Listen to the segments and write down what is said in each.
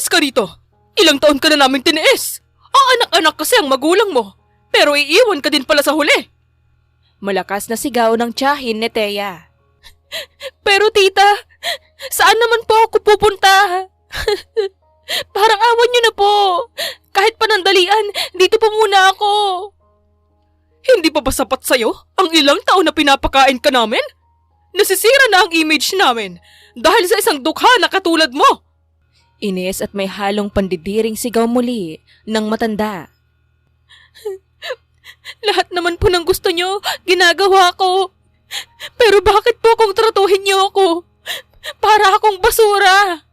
Umalis ka rito! Ilang taon ka na namin tiniis! Ang anak-anak kasi ang magulang mo, pero iiwan ka din pala sa huli! Malakas na sigaw ng tiyahin ni Thea. Pero tita, saan naman po ako pupunta? Parang awan niyo na po. Kahit panandalian, dito po muna ako. Hindi pa ba sapat sa'yo ang ilang taon na pinapakain ka namin? Nasisira na ang image namin dahil sa isang dukha na katulad mo. Inis at may halong pandidiring sigaw muli ng matanda. Lahat naman po ng gusto niyo, ginagawa ko. Pero bakit po kung tratuhin niyo ako? Para akong basura.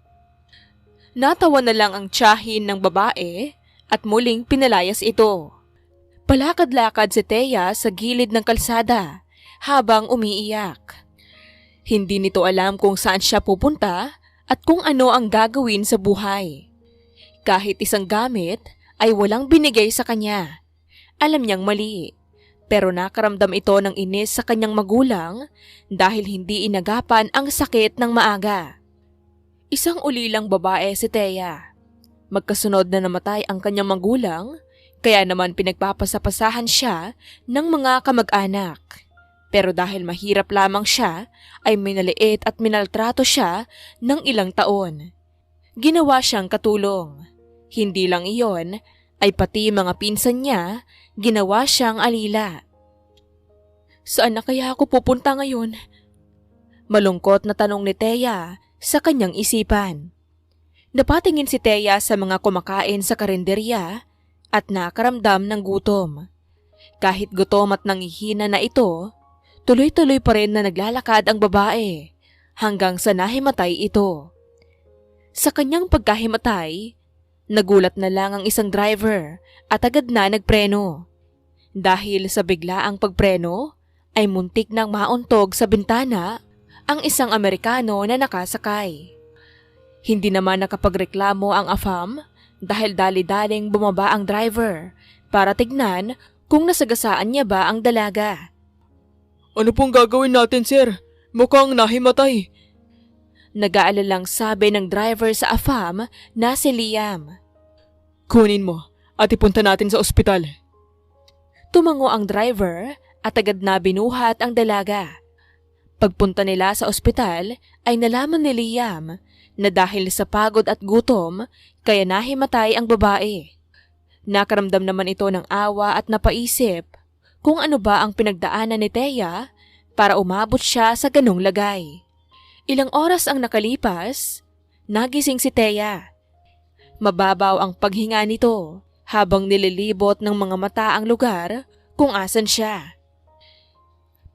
Natawa na lang ang tiyahin ng babae at muling pinalayas ito. Palakad-lakad si Thea sa gilid ng kalsada habang umiiyak. Hindi nito alam kung saan siya pupunta at kung ano ang gagawin sa buhay. Kahit isang gamit ay walang binigay sa kanya. Alam niyang mali, pero nakaramdam ito ng inis sa kanyang magulang dahil hindi inagapan ang sakit ng maaga. Isang ulilang babae si Thea. Magkasunod na namatay ang kanyang magulang, kaya naman pinagpapasapasahan siya ng mga kamag-anak. Pero dahil mahirap lamang siya, ay minaliit at minaltrato siya ng ilang taon. Ginawa siyang katulong. Hindi lang iyon, ay pati mga pinsan niya, ginawa siyang alila. Saan na kaya ako pupunta ngayon? Malungkot na tanong ni Thea sa kanyang isipan. Napatingin si Thea sa mga kumakain sa karinderya at nakaramdam ng gutom. Kahit gutom at nangihina na ito, tuloy-tuloy pa rin na naglalakad ang babae hanggang sa nahimatay ito. Sa kanyang pagkahimatay, nagulat na lang ang isang driver at agad na nagpreno. Dahil sa biglaang pagpreno, ay muntik nang mauntog sa bintana ang isang Amerikano na nakasakay. Hindi naman nakapagreklamo ang AFAM dahil dali-daling bumaba ang driver para tignan kung nasagasaan niya ba ang dalaga. Ano pong gagawin natin, sir? Mukhang nahimatay. Nag-aalalang sabi ng driver sa AFAM na si Liam. Kunin mo at ipunta natin sa ospital. Tumango ang driver at agad na binuhat ang dalaga. Pagpunta nila sa ospital ay nalaman ni Liam na dahil sa pagod at gutom kaya nahimatay ang babae. Nakaramdam naman ito ng awa at napaisip kung ano ba ang pinagdaanan ni Thea para umabot siya sa ganong lagay. Ilang oras ang nakalipas, nagising si Thea. Mababaw ang paghinga nito habang nililibot ng mga mata ang lugar kung asan siya.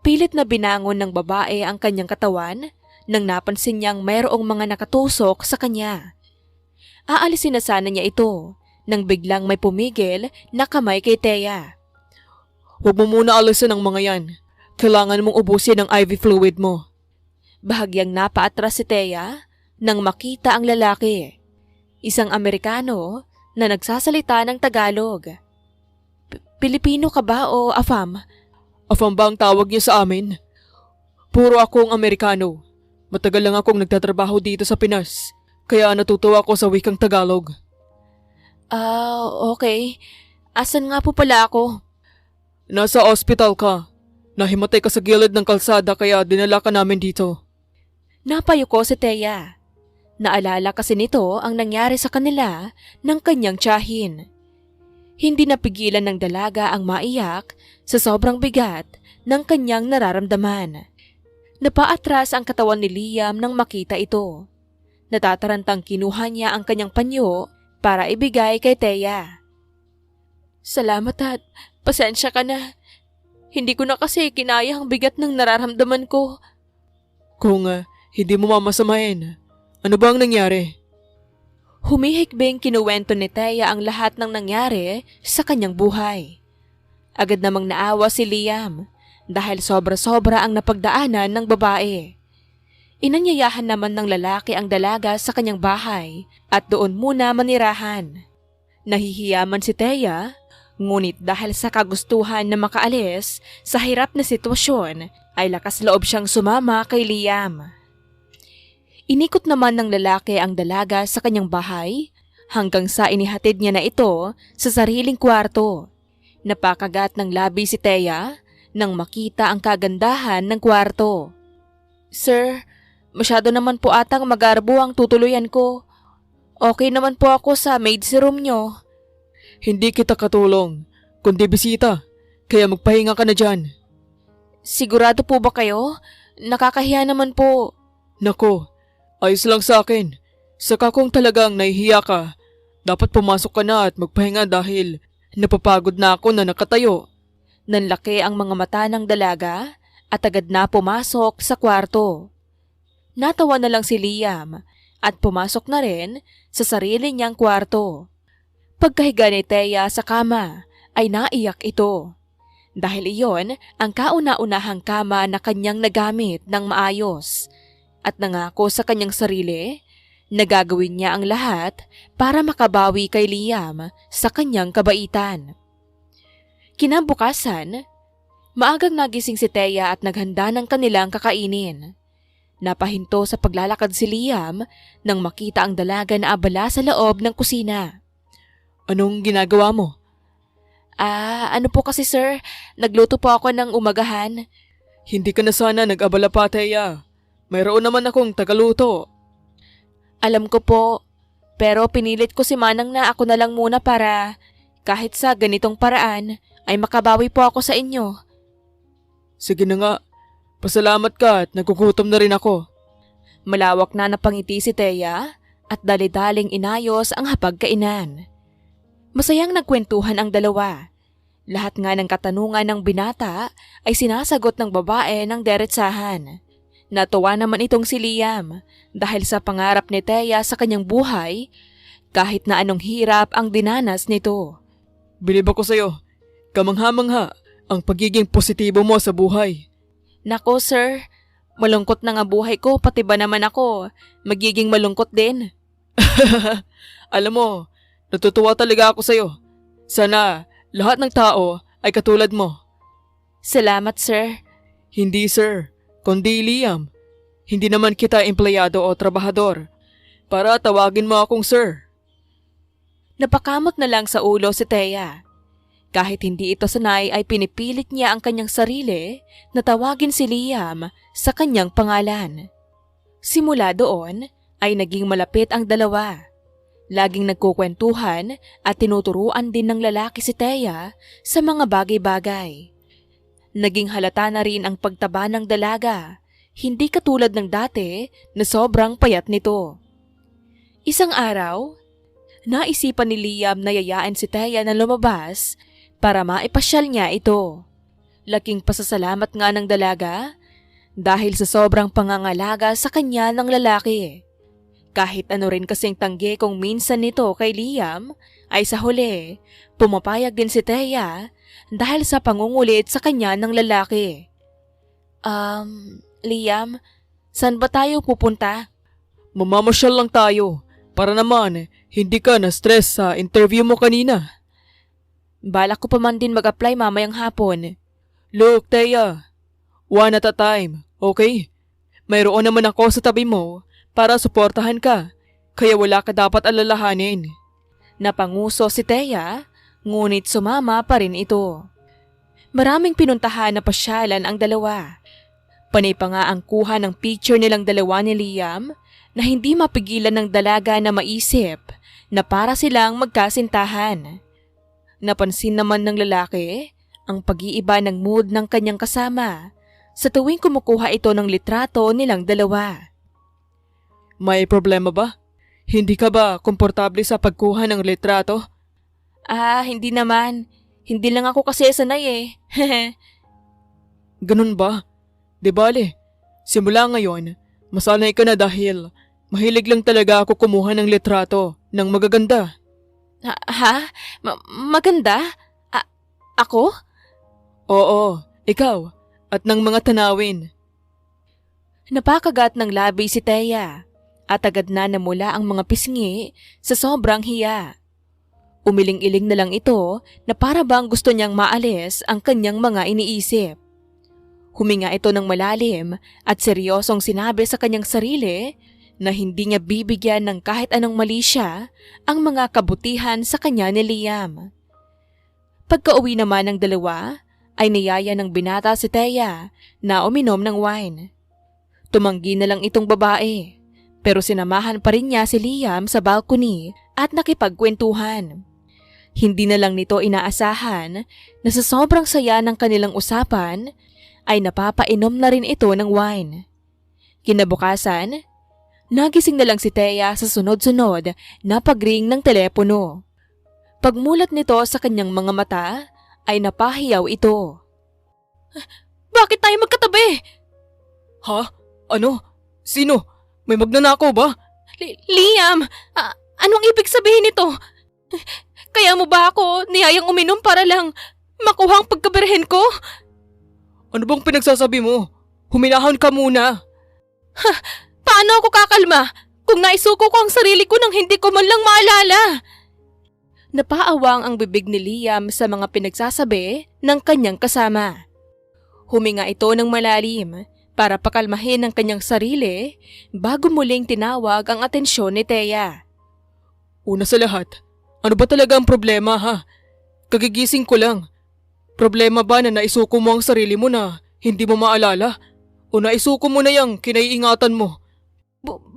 Pilit na binangon ng babae ang kanyang katawan nang napansin niyang mayroong mga nakatusok sa kanya. Aalisin na sana niya ito nang biglang may pumigil na kamay kay Thea. Huwag mo muna alisin ang mga yan. Kailangan mong ubusin ang IV fluid mo. Bahagyang napaatras si Thea nang makita ang lalaki. Isang Amerikano na nagsasalita ng Tagalog. Pilipino ka ba o AFAM? AFAM ba ang tawag niyo sa amin? Puro akong Amerikano. Matagal lang akong nagtatrabaho dito sa Pinas, kaya natutuwa ako sa wikang Tagalog. Okay. Asan nga po pala ako? Nasa ospital ka. Nahimatay ka sa gilid ng kalsada kaya dinala ka namin dito. Napayuko si Thea. Naalala kasi nito ang nangyari sa kanila ng kanyang tiyahin. Hindi napigilan ng dalaga ang maiyak sa sobrang bigat ng kanyang nararamdaman. Napaatras ang katawan ni Liam nang makita ito. Natatarantang kinuha niya ang kanyang panyo para ibigay kay Thea. Salamat at pasensya ka na. Hindi ko na kasi kinaya ang bigat ng nararamdaman ko. Kung hindi mo mamasamahin, ano ba ang nangyari? Humihikbing kinuwento ni Thea ang lahat ng nangyari sa kanyang buhay. Agad namang naawa si Liam dahil sobra-sobra ang napagdaanan ng babae. Inanyayahan naman ng lalaki ang dalaga sa kanyang bahay at doon muna manirahan. Nahihiyaman si Thea, ngunit dahil sa kagustuhan na makaalis sa hirap na sitwasyon ay lakas loob siyang sumama kay Liam. Inikot naman ng lalaki ang dalaga sa kanyang bahay hanggang sa inihatid niya na ito sa sariling kwarto. Napakagat ng labi si Thea nang makita ang kagandahan ng kwarto. Sir, masyado naman po atang magarbo ang tutuluyan ko. Okay naman po ako sa maid's room nyo. Hindi kita katulong, kundi bisita. Kaya magpahinga ka na dyan. Sigurado po ba kayo? Nakakahiya naman po. Nako, ayos lang sa akin. Saka kung talagang nahihiya ka, dapat pumasok ka na at magpahinga dahil napapagod na ako na nakatayo. Nanlaki ang mga mata ng dalaga at agad na pumasok sa kwarto. Natawa na lang si Liam at pumasok na rin sa sarili niyang kwarto. Pagkahiga ni Thea sa kama ay naiyak ito. Dahil iyon ang kauna-unahang kama na kanyang nagamit ng maayos at nangako sa kanyang sarili na gagawin niya ang lahat para makabawi kay Liam sa kanyang kabaitan. Kinabukasan, maagang nagising si Thea at naghanda ng kanilang kakainin. Napahinto sa paglalakad si Liam nang makita ang dalaga na abala sa loob ng kusina. Anong ginagawa mo? Ano po kasi sir, nagluto po ako ng umagahan. Hindi ka na sana nag-abala pa, Thea. Mayroon naman akong tagaluto. Alam ko po, pero pinilit ko si Manang na ako na lang muna para kahit sa ganitong paraan ay makabawi po ako sa inyo. Sige na nga, pasalamat ka at nagugutom na rin ako. Malawak na napangiti si Thea at dali-daling inayos ang hapagkainan. Masayang nagkwentuhan ang dalawa. Lahat nga ng katanungan ng binata ay sinasagot ng babae ng deretsahan. Natuwa naman itong si Liam dahil sa pangarap ni Thea sa kanyang buhay, kahit na anong hirap ang dinanas nito. Bilib ako sa'yo. Kamangha-mangha ang pagiging positibo mo sa buhay. Nako sir, malungkot na nga buhay ko, pati ba naman ako magiging malungkot din? Alam mo, natutuwa talaga ako sa'yo. Sana lahat ng tao ay katulad mo. Salamat sir. Hindi sir, kundi Liam. Hindi naman kita empleyado o trabahador para tawagin mo akong sir. Napakamot na lang sa ulo si Thea. Kahit hindi ito sanay ay pinipilit niya ang kanyang sarili na tawagin si Liam sa kanyang pangalan. Simula doon ay naging malapit ang dalawa. Laging nagkukwentuhan at tinuturuan din ng lalaki si Thea sa mga bagay-bagay. Naging halata na rin ang pagtaba ng dalaga, hindi katulad ng dati na sobrang payat nito. Isang araw, naisipan ni Liam na yayain si Thea na lumabas para maipasyal niya ito. Laking pasasalamat nga ng dalaga dahil sa sobrang pangangalaga sa kanya ng lalaki. Kahit ano rin kasing tanggi kung minsan nito kay Liam ay sa huli, pumapayag din si Thea dahil sa pangungulit sa kanya ng lalaki. Liam, saan ba tayo pupunta? Mamamasyal lang tayo para naman hindi ka na-stress sa interview mo kanina. Balak ko pa man din mag-apply mamayang hapon. Look, Thea, one at a time, okay? Mayroon naman ako sa tabi mo para suportahan ka, kaya wala ka dapat alalahanin. Napanguso si Thea, ngunit sumama pa rin ito. Maraming pinuntahan na pasyalan ang dalawa. Panay pa nga ang kuha ng picture nilang dalawa ni Liam na hindi mapigilan ng dalaga na maisip na para silang magkasintahan. Napansin naman ng lalaki ang pag-iiba ng mood ng kanyang kasama sa tuwing kumukuha ito ng litrato nilang dalawa. May problema ba? Hindi ka ba komportable sa pagkuha ng litrato? Hindi naman. Hindi lang ako kasi sanay Ganun ba? Di bale, simula ngayon, masanay ka na dahil mahilig lang talaga ako kumuha ng litrato ng magaganda. Maganda? Ako? Oo, ikaw at ng mga tanawin. Napakagat ng labi si Thea at agad na namula ang mga pisngi sa sobrang hiya. Umiling-iling na lang ito na para bang gusto niyang maalis ang kanyang mga iniisip. Huminga ito ng malalim at seryosong sinabi sa kanyang sarili na hindi niya bibigyan ng kahit anong mali siya ang mga kabutihan sa kanya ni Liam. Pagka-uwi naman ng dalawa, ay niyaya ng binata si Thea na uminom ng wine. Tumanggi na lang itong babae, pero sinamahan pa rin niya si Liam sa balcony at nakipagkwentuhan. Hindi na lang nito inaasahan na sa sobrang saya ng kanilang usapan, ay napapainom na rin ito ng wine. Kinabukasan, nagising na lang si Thea sa sunod-sunod na pagring ng telepono. Pagmulat nito sa kanyang mga mata, ay napahiyaw ito. Bakit tayo magkatabi? Ha? Ano? Sino? May magnanakaw ba? Liam, anong ibig sabihin nito? Kaya mo ba ako niyayang uminom para lang makuha ang pagkaberhen ko? Ano bang pinagsasabi mo? Huminahan ka muna. Paano ako kakalma kung naisuko ko ang sarili ko nang hindi ko man lang maalala? Napaawang ang bibig ni Liam sa mga pinagsasabi ng kanyang kasama. Huminga ito ng malalim para pakalmahin ang kanyang sarili bago muling tinawag ang atensyon ni Thea. Una sa lahat, ano ba talaga ang problema ha? Kagigising ko lang. Problema ba na naisuko mo ang sarili mo na hindi mo maalala? O naisuko mo na yung kinaiingatan mo?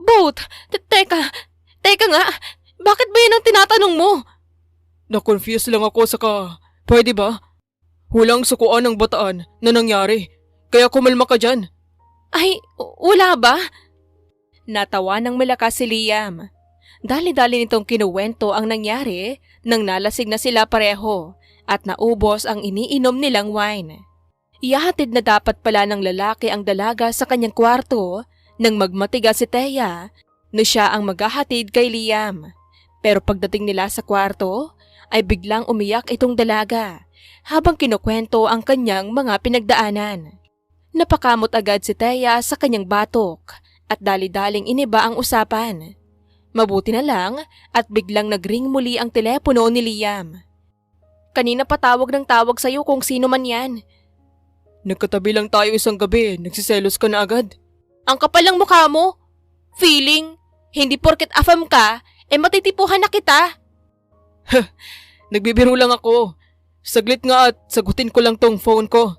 Both. Teka nga. Bakit ba yun ang tinatanong mo? Na-confuse lang ako pwede ba? Walang sukuan ng bataan na nangyari. Kaya kumalma ka dyan. Ay, wala ba? Natawa ng malakas si Liam. Dali-dali nitong kinuwento ang nangyari nang nalasing na sila pareho at naubos ang iniinom nilang wine. Ihahatid na dapat pala ng lalaki ang dalaga sa kanyang kwarto nang magmatigas si Thea na siya ang maghahatid kay Liam. Pero pagdating nila sa kwarto, ay biglang umiyak itong dalaga habang kinukwento ang kanyang mga pinagdaanan. Napakamot agad si Thea sa kanyang batok at dali-daling iniba ang usapan. Mabuti na lang at biglang nagring muli ang telepono ni Liam. Kanina pa tawag ng tawag sa'yo kung sino man yan. Nagkatabi lang tayo isang gabi, nagsiselos ka na agad. Ang kapal ng mukha mo. Feeling, hindi porket afam ka, matitipuhan na kita. Nagbibiro lang ako. Saglit nga at sagutin ko lang tong phone ko.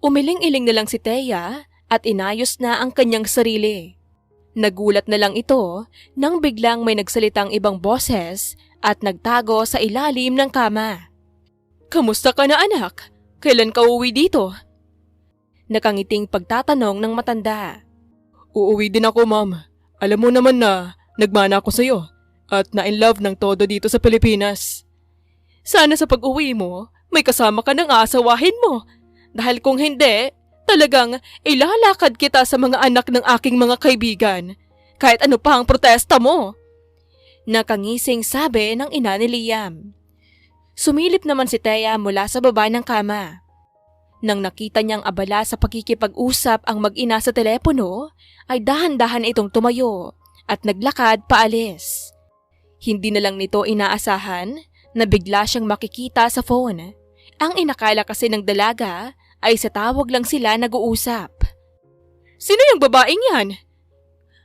Umiling-iling na lang si Thea at inayos na ang kanyang sarili. Nagulat na lang ito nang biglang may nagsalitang ibang boses at nagtago sa ilalim ng kama. Kamusta ka na anak? Kailan ka uuwi dito? Nakangiting pagtatanong ng matanda. Uuwi din ako, ma'am. Alam mo naman na nagmana ako sa'yo at na-in love ng todo dito sa Pilipinas. Sana sa pag-uwi mo, may kasama ka ng aasawahin mo. Dahil kung hindi, talagang ilalakad kita sa mga anak ng aking mga kaibigan. Kahit ano pa ang protesta mo. Nakangising sabi ng ina ni Liam. Sumilip naman si Thea mula sa baba ng kama. Nang nakita niyang abala sa pakikipag-usap ang mag-ina sa telepono, ay dahan-dahan itong tumayo at naglakad paalis. Hindi na lang nito inaasahan na bigla siyang makikita sa phone. Ang inakala kasi ng dalaga ay sa tawag lang sila nag-uusap. Sino yung babaeng yan?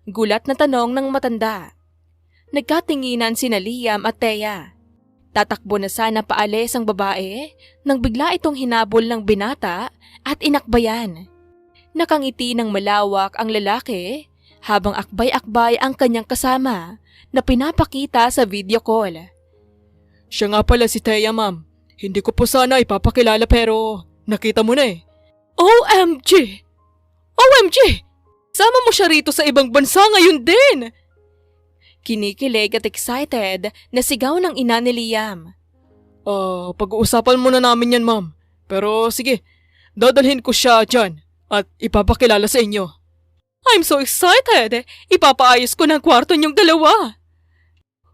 Gulat na tanong ng matanda. Nagkatinginan sina Liam at Thea. Tatakbo na sana paalis ang babae nang bigla itong hinabol ng binata at inakbayan. Nakangiti ng malawak ang lalaki habang akbay-akbay ang kanyang kasama na pinapakita sa video call. Siya nga pala si Thea, ma'am. Hindi ko po sana ipapakilala pero nakita mo na eh. OMG! OMG! Sama mo siya rito sa ibang bansa ngayon din! Kinikilig at excited na sigaw ng ina ni Liam. Pag-uusapan muna namin yan, ma'am. Pero sige, dadalhin ko siya dyan at ipapakilala sa inyo. I'm so excited! Ipapaayos ko ng kwarto niyong dalawa!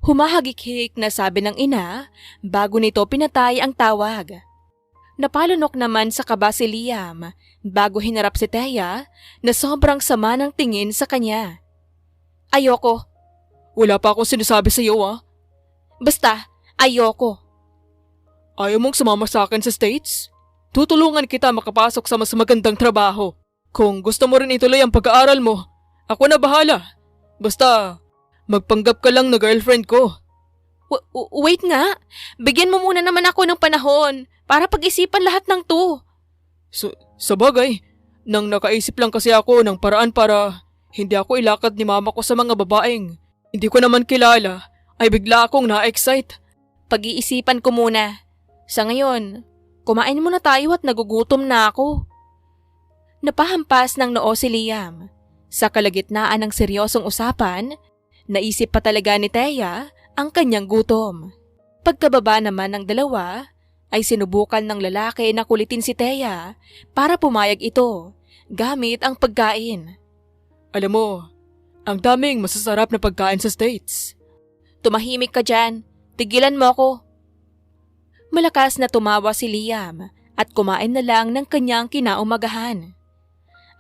Humahagik-hik na sabi ng ina bago nito pinatay ang tawag. Napalunok naman sa kaba si Liam bago hinarap si Thea na sobrang sama ng tingin sa kanya. Ayoko. Wala pa akong sinasabi sa iyo, ah. Basta, ayoko. Ayaw mong sumama sa akin sa States? Tutulungan kita makapasok sa mas magandang trabaho. Kung gusto mo rin ituloy ang pag-aaral mo, ako na bahala. Basta, magpanggap ka lang na girlfriend ko. Wait nga, bigyan mo muna naman ako ng panahon para pag-isipan lahat ng to. Sa bagay, nang nakaisip lang kasi ako ng paraan para hindi ako ilakad ni mama ko sa mga babaeng hindi ko naman kilala, ay bigla akong na-excite. Pag-iisipan ko muna. Sa ngayon, kumain muna tayo at nagugutom na ako. Napahampas ng noo si Liam. Sa kalagitnaan ng seryosong usapan, naisip pa talaga ni Thea ang kanyang gutom. Pagkababa naman ng dalawa, ay sinubukan ng lalaki na kulitin si Thea para pumayag ito gamit ang pagkain. Alam mo, ang daming masasarap na pagkain sa States. Tumahimik ka dyan. Tigilan mo ako. Malakas na tumawa si Liam at kumain na lang ng kanyang kinaumagahan.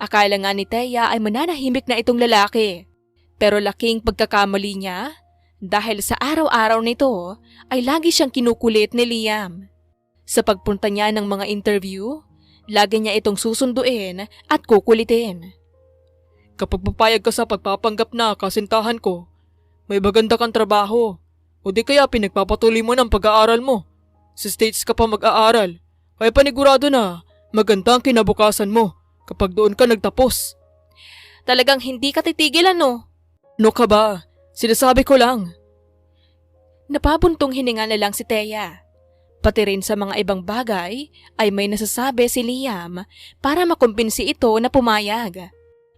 Akala nga ni Thea ay mananahimik na itong lalaki. Pero laking pagkakamali niya dahil sa araw-araw nito ay lagi siyang kinukulit ni Liam. Sa pagpunta niya ng mga interview, lagi niya itong susunduin at kukulitin. Kapag papayag ka sa pagpapanggap na kasintahan ko, may maganda kang trabaho o di kaya pinagpapatuloy mo ng pag-aaral mo. Sa States ka pa mag-aaral, kaya panigurado na maganda ang kinabukasan mo kapag doon ka nagtapos. Talagang hindi ka titigilan no? No ka ba? Sinasabi ko lang. Napabuntong hininga na lang si Thea. Pati rin sa mga ibang bagay ay may nasasabi si Liam para makumbinsi ito na pumayag.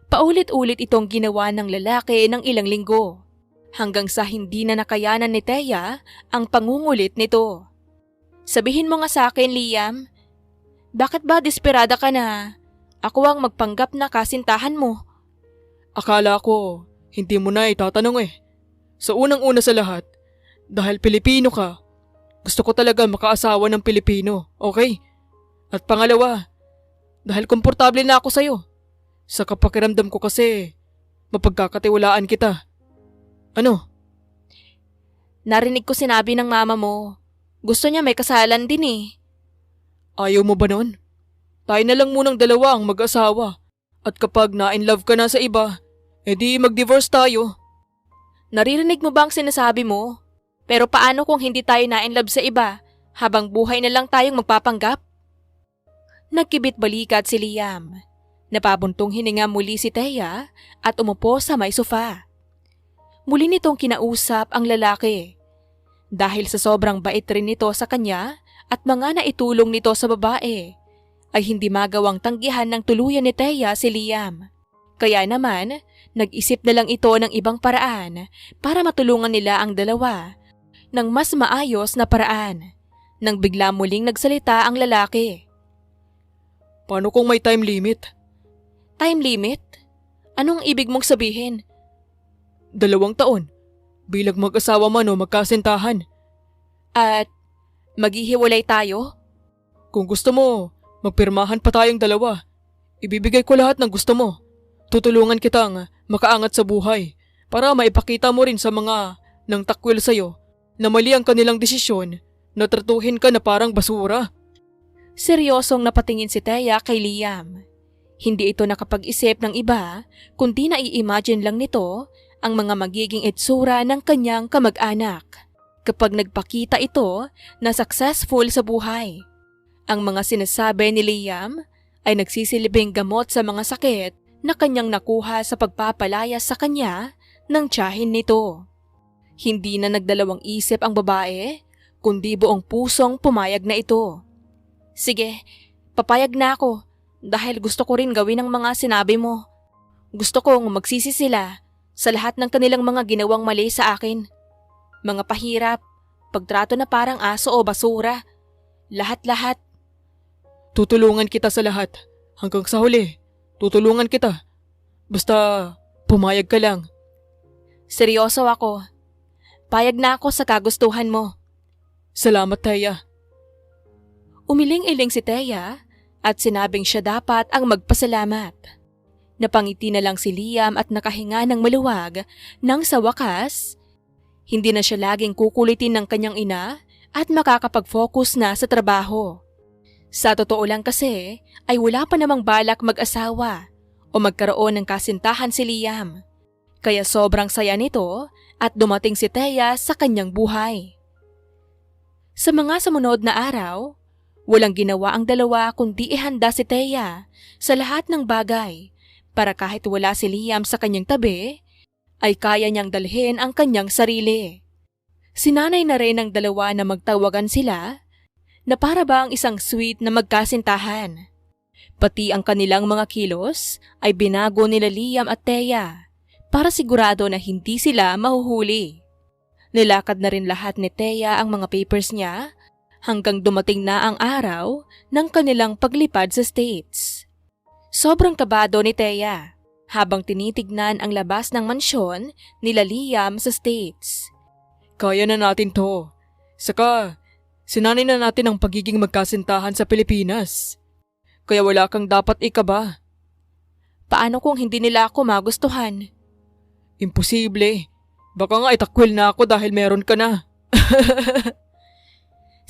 Paulit-ulit itong ginawa ng lalaki ng ilang linggo hanggang sa hindi na nakayanan ni Thea ang pangungulit nito. Sabihin mo nga sa akin, Liam, bakit ba desperada ka na? Ako ang magpanggap na kasintahan mo. Akala ko, hindi mo na itatanong eh. Sa unang-una sa lahat, dahil Pilipino ka, gusto ko talaga makaasawa ng Pilipino, okay? At pangalawa, dahil komportable na ako sa'yo. Sa kapakiramdam ko kasi, mapagkakatiwalaan kita. Ano? Narinig ko sinabi ng mama mo. Gusto niya may kasalan din eh. Ayaw mo ba nun? Tayo na lang munang dalawa ang mag-asawa. At kapag na-in-love ka na sa iba, edi mag-divorce tayo. Naririnig mo ba ang sinasabi mo? Pero paano kung hindi tayo na-in-love sa iba, habang buhay na lang tayong magpapanggap? Nagkibit balikat si Liam. Napabuntong hininga muli si Thea at umupo sa may sofa. Muli nitong kinausap ang lalaki. Dahil sa sobrang bait rin nito sa kanya at mga naitulong nito sa babae, ay hindi magawang tanggihan ng tuluyan ni Thea si Liam. Kaya naman, nag-isip na lang ito ng ibang paraan para matulungan nila ang dalawa ng mas maayos na paraan. Nang bigla muling nagsalita ang lalaki. Paano kung may time limit? Time limit? Anong ibig mong sabihin? 2 taon. Bilang mag-asawa man o magkasintahan. At maghihiwalay tayo? Kung gusto mo, magpirmahan pa tayong dalawa. Ibibigay ko lahat ng gusto mo. Tutulungan kitang makaangat sa buhay para maipakita mo rin sa mga nang takwil sa'yo na mali ang kanilang desisyon na tratuhin ka na parang basura. Seryosong napatingin si Thea kay Liam. Hindi ito nakapag-isip ng iba kundi nai-imagine lang nito ang mga magiging itsura ng kanyang kamag-anak kapag nagpakita ito na successful sa buhay. Ang mga sinasabi ni Liam ay nagsisilbing gamot sa mga sakit na kanyang nakuha sa pagpapalayas sa kanya ng tiyahin nito. Hindi na nagdalawang isip ang babae, kundi buong pusong pumayag na ito. Sige, papayag na ako dahil gusto ko rin gawin ang mga sinabi mo. Gusto kong magsisi sila sa lahat ng kanilang mga ginawang mali sa akin. Mga pahirap, pagtrato na parang aso o basura. Lahat-lahat. Tutulungan kita sa lahat. Hanggang sa huli, tutulungan kita. Basta, pumayag ka lang. Seryoso ako. Payag na ako sa kagustuhan mo. Salamat, Thea. Umiling-iling si Thea at sinabing siya dapat ang magpasalamat. Napangiti na lang si Liam at nakahinga ng maluwag nang sa wakas, hindi na siya laging kukulitin ng kanyang ina at makakapag-focus na sa trabaho. Sa totoo lang kasi ay wala pa namang balak mag-asawa o magkaroon ng kasintahan si Liam. Kaya sobrang saya nito at dumating si Thea sa kanyang buhay. Sa mga sumunod na araw, walang ginawa ang dalawa kundi ihanda si Thea sa lahat ng bagay para kahit wala si Liam sa kanyang tabi, ay kaya niyang dalhin ang kanyang sarili. Sinanay na rin ng dalawa na magtawagan sila na para bang isang sweet na magkasintahan. Pati ang kanilang mga kilos ay binago nila Liam at Thea para sigurado na hindi sila mahuhuli. Nilakad na rin lahat ni Thea ang mga papers niya hanggang dumating na ang araw ng kanilang paglipad sa States. Sobrang kabado ni Thea habang tinitignan ang labas ng mansyon nila Liam sa States. Kaya na natin to. Saka, sinanay na natin ang pagiging magkasintahan sa Pilipinas. Kaya wala kang dapat ikaba. Paano kung hindi nila ako magustuhan? Imposible. Baka nga itakwil na ako dahil meron ka na.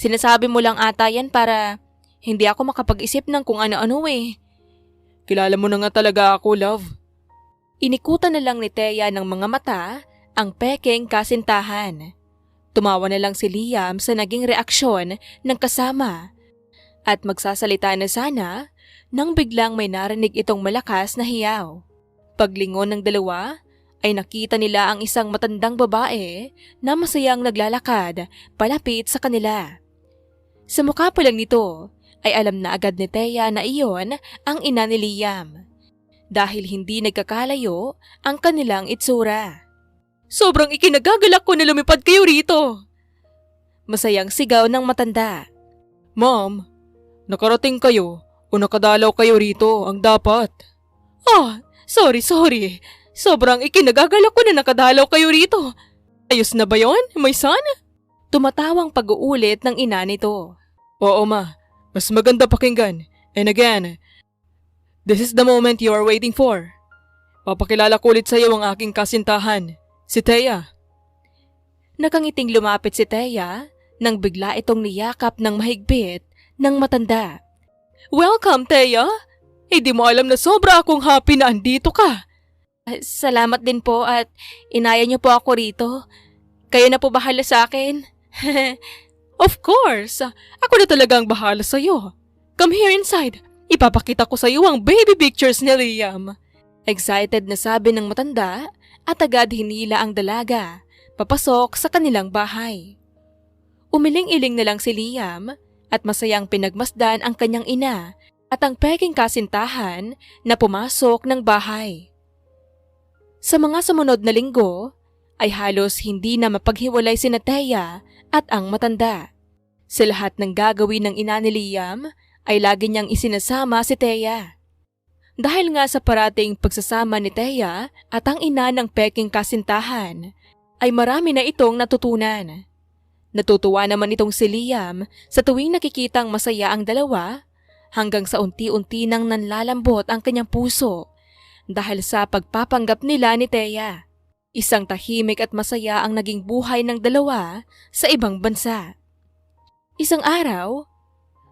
Sinasabi mo lang ata yan para hindi ako makapag-isip ng kung ano-ano eh. Kilala mo na nga talaga ako, love. Inikutan na lang ni Thea ng mga mata ang pekeng kasintahan. Tumawa na lang si Liam sa naging reaksyon ng kasama at magsasalita na sana nang biglang may narinig itong malakas na hiyaw. Paglingon ng dalawa ay nakita nila ang isang matandang babae na masayang naglalakad palapit sa kanila. Sa mukha pa lang nito ay alam na agad ni Thea na iyon ang ina ni Liam dahil hindi nagkakalayo ang kanilang itsura. Sobrang ikinagagalak ko na lumipad kayo rito. Masayang sigaw ng matanda. Ma'am, nakarating kayo o nakadalaw kayo rito ang dapat. Oh, sorry. Sobrang ikinagagalak ko na nakadalaw kayo rito. Ayos na ba yon, may son? Tumatawang pag-uulit ng ina nito. Oo ma, mas maganda pakinggan. And again, this is the moment you are waiting for. Papakilala ko ulit sa iyo ang aking kasintahan, si Thea. Nakangiting lumapit si Thea nang bigla itong niyakap ng mahigpit ng matanda. Welcome, Thea! Di mo alam na sobra akong happy na andito ka. Salamat din po at inaya niyo po ako rito. Kayo na po bahala sa akin. Of course! Ako na talagang bahala sa iyo. Come here inside. Ipapakita ko sa iyo ang baby pictures ni Liam. Excited na sabi ng matanda at agad hinila ang dalaga papasok sa kanilang bahay. Umiling-iling na lang si Liam at masayang pinagmasdan ang kanyang ina at ang peking kasintahan na pumasok ng bahay. Sa mga sumunod na linggo ay halos hindi na mapaghiwalay sina Thea at ang matanda. Sa lahat ng gagawin ng ina ni Liam ay lagi niyang isinasama si Thea. Dahil nga sa parating pagsasama ni Thea at ang ina ng peking kasintahan, ay marami na itong natutunan. Natutuwa naman itong si Liam sa tuwing nakikitang masaya ang dalawa hanggang sa unti-unti nang nanlalambot ang kanyang puso dahil sa pagpapanggap nila ni Thea. Isang tahimik at masaya ang naging buhay ng dalawa sa ibang bansa. Isang araw,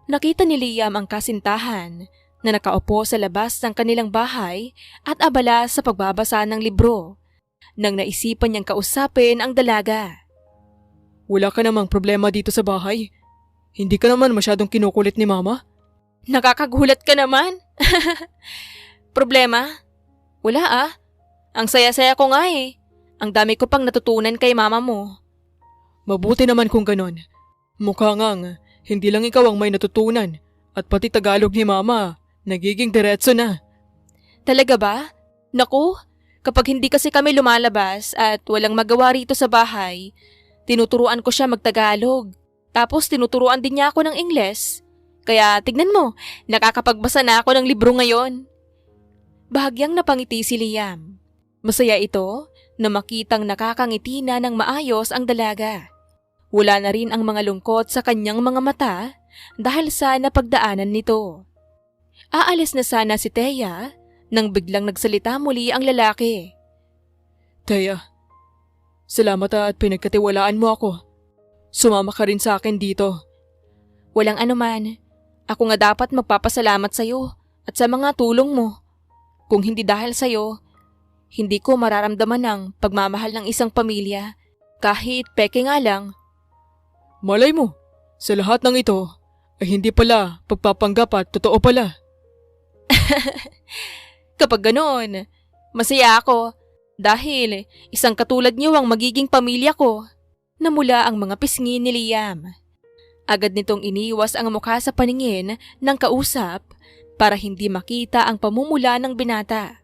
nakita ni Liam ang kasintahan na nakaupo sa labas ng kanilang bahay at abala sa pagbabasa ng libro nang naisipan niyang kausapin ang dalaga. Wala ka namang problema dito sa bahay? Hindi ka naman masyadong kinukulit ni Mama? Nakakagulat ka naman. Problema? Wala Ang saya-saya ko nga eh. Ang dami ko pang natutunan kay mama mo. Mabuti naman kung ganon. Mukha ngang hindi lang ikaw ang may natutunan at pati Tagalog ni Mama nagiging diretso na. Talaga ba? Naku, kapag hindi kasi kami lumalabas at walang magawa rito sa bahay, tinuturuan ko siya magtagalog. Tapos tinuturuan din niya ako ng Ingles. Kaya tignan mo, nakakapagbasa na ako ng libro ngayon. Bahagyang napangiti si Liam. Masaya ito na makitang nakakangiti na ng maayos ang dalaga. Wala na rin ang mga lungkot sa kanyang mga mata dahil sa napagdaanan nito. Aalis na sana si Thea nang biglang nagsalita muli ang lalaki. Thea, salamat at pinagkatiwalaan mo ako. Sumama ka rin sa akin dito. Walang anuman. Ako nga dapat magpapasalamat sa'yo at sa mga tulong mo. Kung hindi dahil sa'yo, Hindi ko mararamdaman ang pagmamahal ng isang pamilya kahit peke nga lang. Malay mo, sa lahat ng ito ay hindi pala pagpapanggap at totoo pala. Kapag ganoon, masaya ako dahil isang katulad niyo ang magiging pamilya ko. Namula ang mga pisngi ni Liam. Agad nitong iniwas ang mukha sa paningin ng kausap para hindi makita ang pamumula ng binata.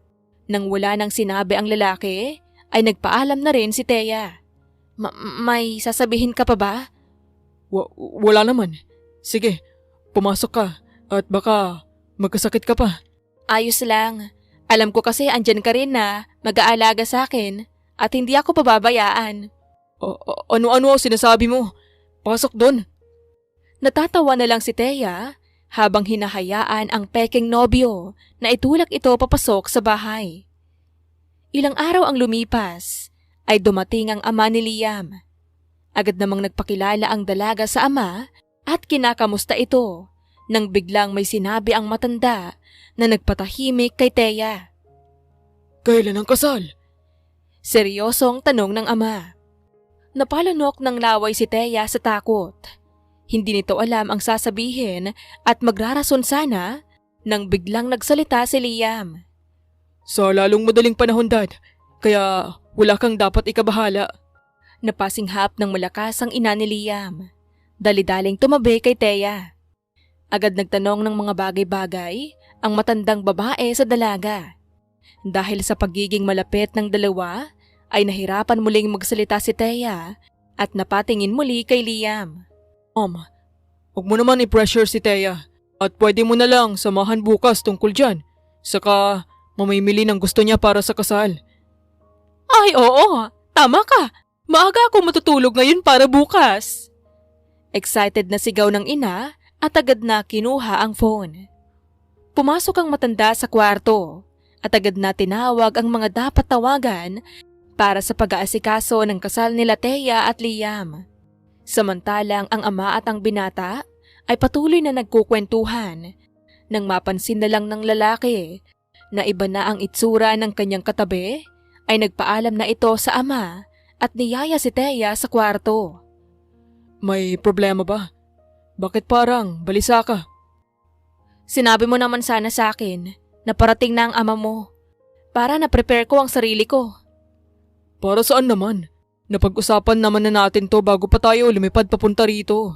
Nang wala nang sinabi ang lalaki, ay nagpaalam na rin si Thea. May sasabihin ka pa ba? Wala naman. Sige, pumasok ka at baka magkasakit ka pa. Ayos lang. Alam ko kasi andyan ka rin na mag-aalaga sa akin at hindi ako pababayaan. Ano-ano sinasabi mo? Pasok doon. Natatawa na lang si Thea habang hinahayaan ang peking nobyo na itulak ito papasok sa bahay. Ilang araw ang lumipas ay dumating ang ama ni Liam. Agad namang nagpakilala ang dalaga sa ama at kinakamusta ito nang biglang may sinabi ang matanda na nagpatahimik kay Thea. Kailan ang kasal? Seryosong tanong ng ama. Napalunok ng laway si Thea sa takot. Hindi nito alam ang sasabihin at magrarason sana nang biglang nagsalita si Liam. Sa lalong madaling panahon, Dad. Kaya wala kang dapat ikabahala. Napasinghap ng malakas ang ina ni Liam. Dali-daling tumabi kay Thea. Agad nagtanong ng mga bagay-bagay ang matandang babae sa dalaga. Dahil sa pagiging malapit ng dalawa, ay nahirapan muling magsalita si Thea at napatingin muli kay Liam. Huwag mo naman i-pressure si Thea at pwede mo na lang samahan bukas tungkol dyan. Saka mamimili ng gusto niya para sa kasal. Ay oo, tama ka. Maaga ako matutulog ngayon para bukas. Excited na sigaw ng ina at agad na kinuha ang phone. Pumasok ang matanda sa kwarto at agad na tinawag ang mga dapat tawagan para sa pag-aasikaso ng kasal nila Thea at Liam. Samantalang ang ama at ang binata ay patuloy na nagkukwentuhan nang mapansin na lang ng lalaki na iba na ang itsura ng kanyang katabi ay nagpaalam na ito sa ama at niyaya si Thea sa kwarto. May problema ba? Bakit parang balisa ka? Sinabi mo naman sana sa akin na parating na ang ama mo para na-prepare ko ang sarili ko. Para saan naman? Napag-usapan naman na natin to bago pa tayo lumipad papunta rito.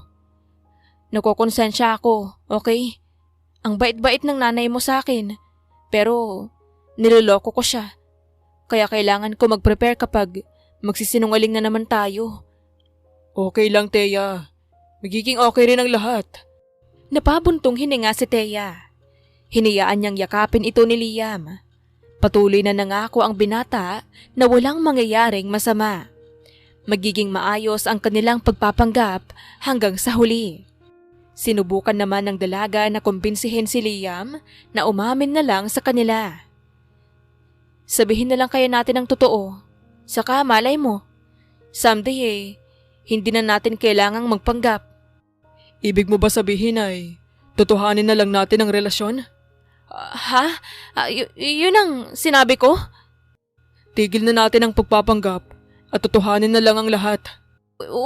Nakokonsensya ako, okay? Ang bait-bait ng nanay mo sa akin, pero niloloko ko siya. Kaya kailangan ko mag-prepare kapag magsisinungaling na naman tayo. Okay lang, Thea. Magiging okay rin ang lahat. Napabuntong hininga si Thea. Hinayaan niyang yakapin ito ni Liam. Patuloy na nangako ang binata na walang mangyayaring masama. Magiging maayos ang kanilang pagpapanggap hanggang sa huli. Sinubukan naman ng dalaga na kumbinsihin si Liam na umamin na lang sa kanila. Sabihin na lang kaya natin ang totoo. Saka malay mo, someday hindi na natin kailangang magpanggap. Ibig mo ba sabihin ay totohanin na lang natin ang relasyon? Yun ang sinabi ko? Tigil na natin ang pagpapanggap at totohanin na lang ang lahat.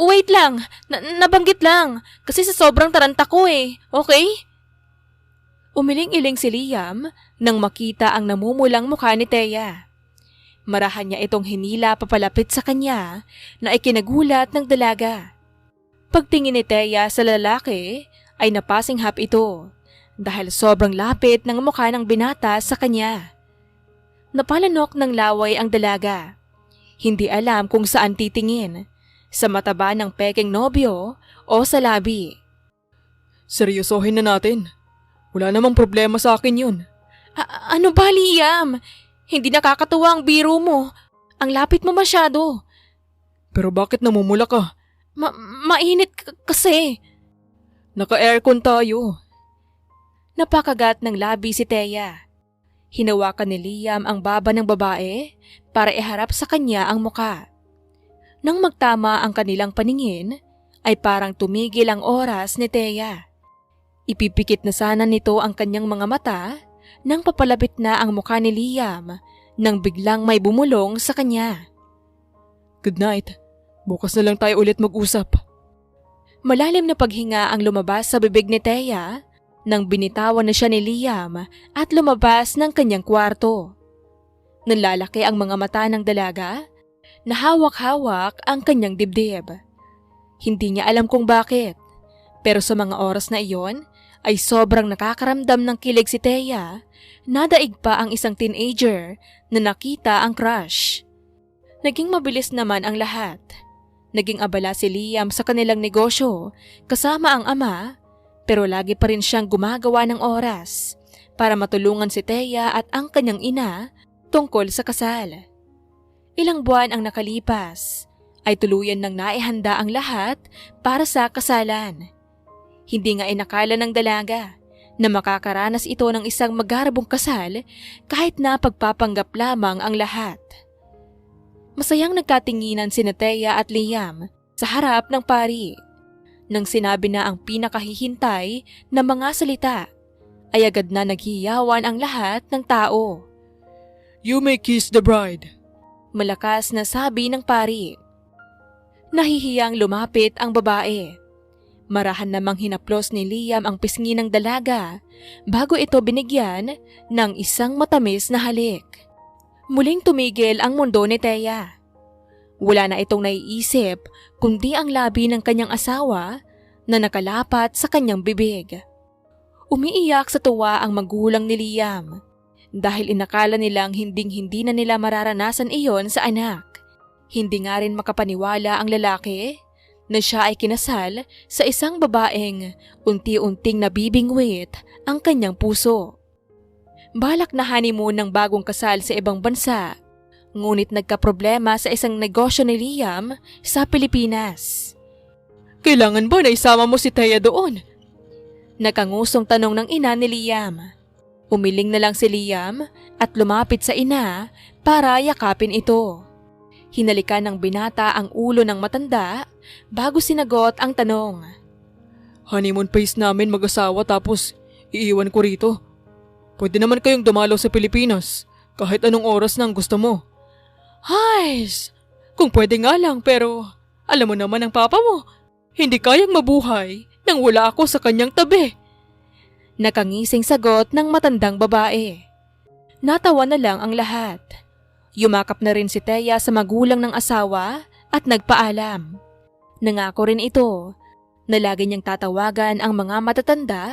Wait lang, nabanggit lang kasi sa sobrang taranta ko okay? Umiling-iling si Liam nang makita ang namumulang mukha ni Thea. Marahan niya itong hinila papalapit sa kanya na ikinagulat ng dalaga. Pagtingin ni Thea sa lalaki ay napasinghap ito dahil sobrang lapit ng mukha ng binata sa kanya. Napalanok ng laway ang dalaga. Hindi alam kung saan titingin, sa mataba ng peking nobyo o sa labi. Seryosohin na natin. Wala namang problema sa akin yun. Ano ba, Liam? Hindi nakakatuwa ang biro mo. Ang lapit mo masyado. Pero bakit namumula ka? Mainit kasi. Naka-aircon tayo. Napakagat ng labi si Thea. Hinawakan ni Liam ang baba ng babae para iharap sa kanya ang muka. Nang magtama ang kanilang paningin, ay parang tumigil ang oras ni Thea. Ipipikit na sana nito ang kanyang mga mata nang papalapit na ang mukha ni Liam nang biglang may bumulong sa kanya. Good night. Bukas na lang tayo ulit mag-usap. Malalim na paghinga ang lumabas sa bibig ni Thea nang binitawan na siya ni Liam at lumabas ng kanyang kwarto. Nanlalaki ang mga mata ng dalaga na hawak-hawak ang kanyang dibdib. Hindi niya alam kung bakit, pero sa mga oras na iyon ay sobrang nakakaramdam ng kilig si Thea. Nadaig pa ang isang teenager na nakita ang crush. Naging mabilis naman ang lahat. Naging abala si Liam sa kanilang negosyo kasama ang ama, pero lagi pa rin siyang gumagawa ng oras para matulungan si Thea at ang kanyang ina tungkol sa kasal. Ilang buwan ang nakalipas ay tuluyan nang naihanda ang lahat para sa kasalan. Hindi nga inakala ng dalaga na makakaranas ito ng isang magarabong kasal kahit na pagpapanggap lamang ang lahat. Masayang nagkatinginan sina Thea at Liam sa harap ng pari. Nang sinabi na ang pinakahihintay na mga salita, ay agad na naghihiyawan ang lahat ng tao. You may kiss the bride. Malakas na sabi ng pari. Nahihiyang lumapit ang babae. Marahan namang hinaplos ni Liam ang pisngi ng dalaga bago ito binigyan ng isang matamis na halik. Muling tumigil ang mundo ni Thea. Wala na itong naiisip kundi ang labi ng kanyang asawa na nakalapat sa kanyang bibig. Umiiyak sa tuwa ang magulang ni Liam dahil inakala nilang hinding-hindi na nila mararanasan iyon sa anak. Hindi nga rin makapaniwala ang lalaki na siya ay kinasal sa isang babaeng unti-unting nabibingwit ang kanyang puso. Balak na honeymoon ng bagong kasal sa ibang bansa, ngunit nagkaproblema sa isang negosyo ni Liam sa Pilipinas. Kailangan ba na isama mo si Thea doon? Nakangusong tanong ng ina ni Liam. Umiling na lang si Liam at lumapit sa ina para yakapin ito. Hinalikan ng binata ang ulo ng matanda bago sinagot ang tanong. Honeymoon phase namin mag-asawa tapos iiwan ko rito. Pwede naman kayong dumalaw sa Pilipinas kahit anong oras nang gusto mo. Hays! Kung pwede nga lang pero alam mo naman ang papa mo. Hindi kayang mabuhay nang wala ako sa kanyang tabi. Nakangising sagot ng matandang babae. Natawa na lang ang lahat. Yumakap na rin si Thea sa magulang ng asawa at nagpaalam. Nangako rin ito na lagi niyang tatawagan ang mga matatanda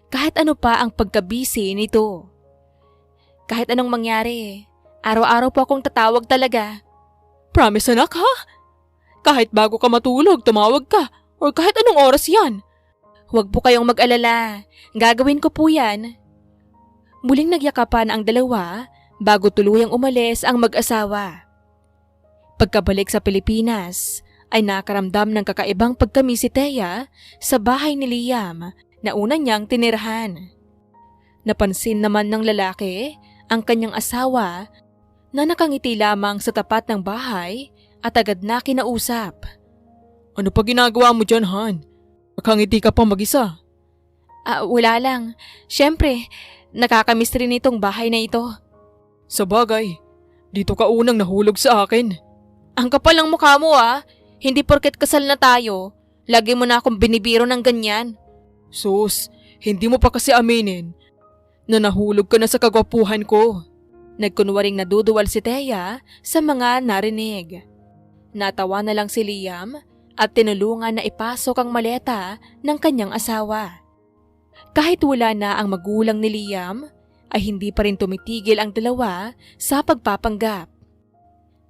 kahit ano pa ang pagkabisi nito. Kahit anong mangyari, araw-araw po akong tatawag talaga. Promise anak ha? Kahit bago ka matulog, tumawag ka or kahit anong oras yan. Huwag po kayong mag-alala, gagawin ko po yan. Muling nagyakapan ang dalawa bago tuluyang umalis ang mag-asawa. Pagkabalik sa Pilipinas, ay nakaramdam ng kakaibang pagkami si Thea sa bahay ni Liam na una niyang tinirahan. Napansin naman ng lalaki ang kanyang asawa na nakangiti lamang sa tapat ng bahay at agad na kinausap. Ano pa ginagawa mo dyan, Han? Nakangiti ka pa mag-isa. Wala lang. Siyempre, nakakamiss rin itong bahay na ito. Sa bagay, dito ka unang nahulog sa akin. Ang kapal ng mukha mo Hindi porket kasal na tayo, lagi mo na akong binibiro ng ganyan. Sus, hindi mo pa kasi aminin na nahulog ka na sa kagwapuhan ko. Nagkunwaring naduduwal si Thea sa mga narinig. Natawa na lang si Liam at tinulungan na ipasok ang maleta ng kanyang asawa. Kahit wala na ang magulang ni Liam, ay hindi pa rin tumitigil ang dalawa sa pagpapanggap.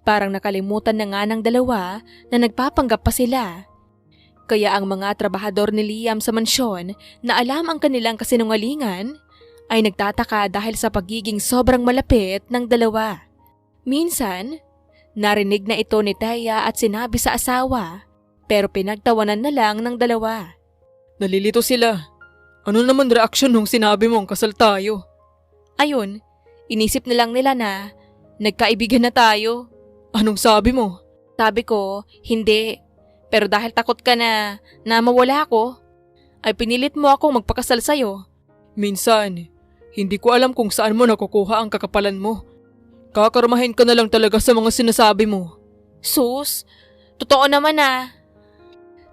Parang nakalimutan na nga ng dalawa na nagpapanggap pa sila. Kaya ang mga trabahador ni Liam sa mansyon na alam ang kanilang kasinungalingan ay nagtataka dahil sa pagiging sobrang malapit ng dalawa. Minsan, narinig na ito ni Thea at sinabi sa asawa pero pinagtawanan na lang ng dalawa. Nalilito sila. Ano naman reaksyon nung sinabi mong kasal tayo? Ayun, inisip na lang nila na nagkaibigan na tayo. Anong sabi mo? Sabi ko, hindi. Pero dahil takot ka na mawala ako, ay pinilit mo akong magpakasal sa'yo. Minsan, hindi ko alam kung saan mo nakukuha ang kakapalan mo. Kakarmahin ka na lang talaga sa mga sinasabi mo. Sus, totoo naman ah.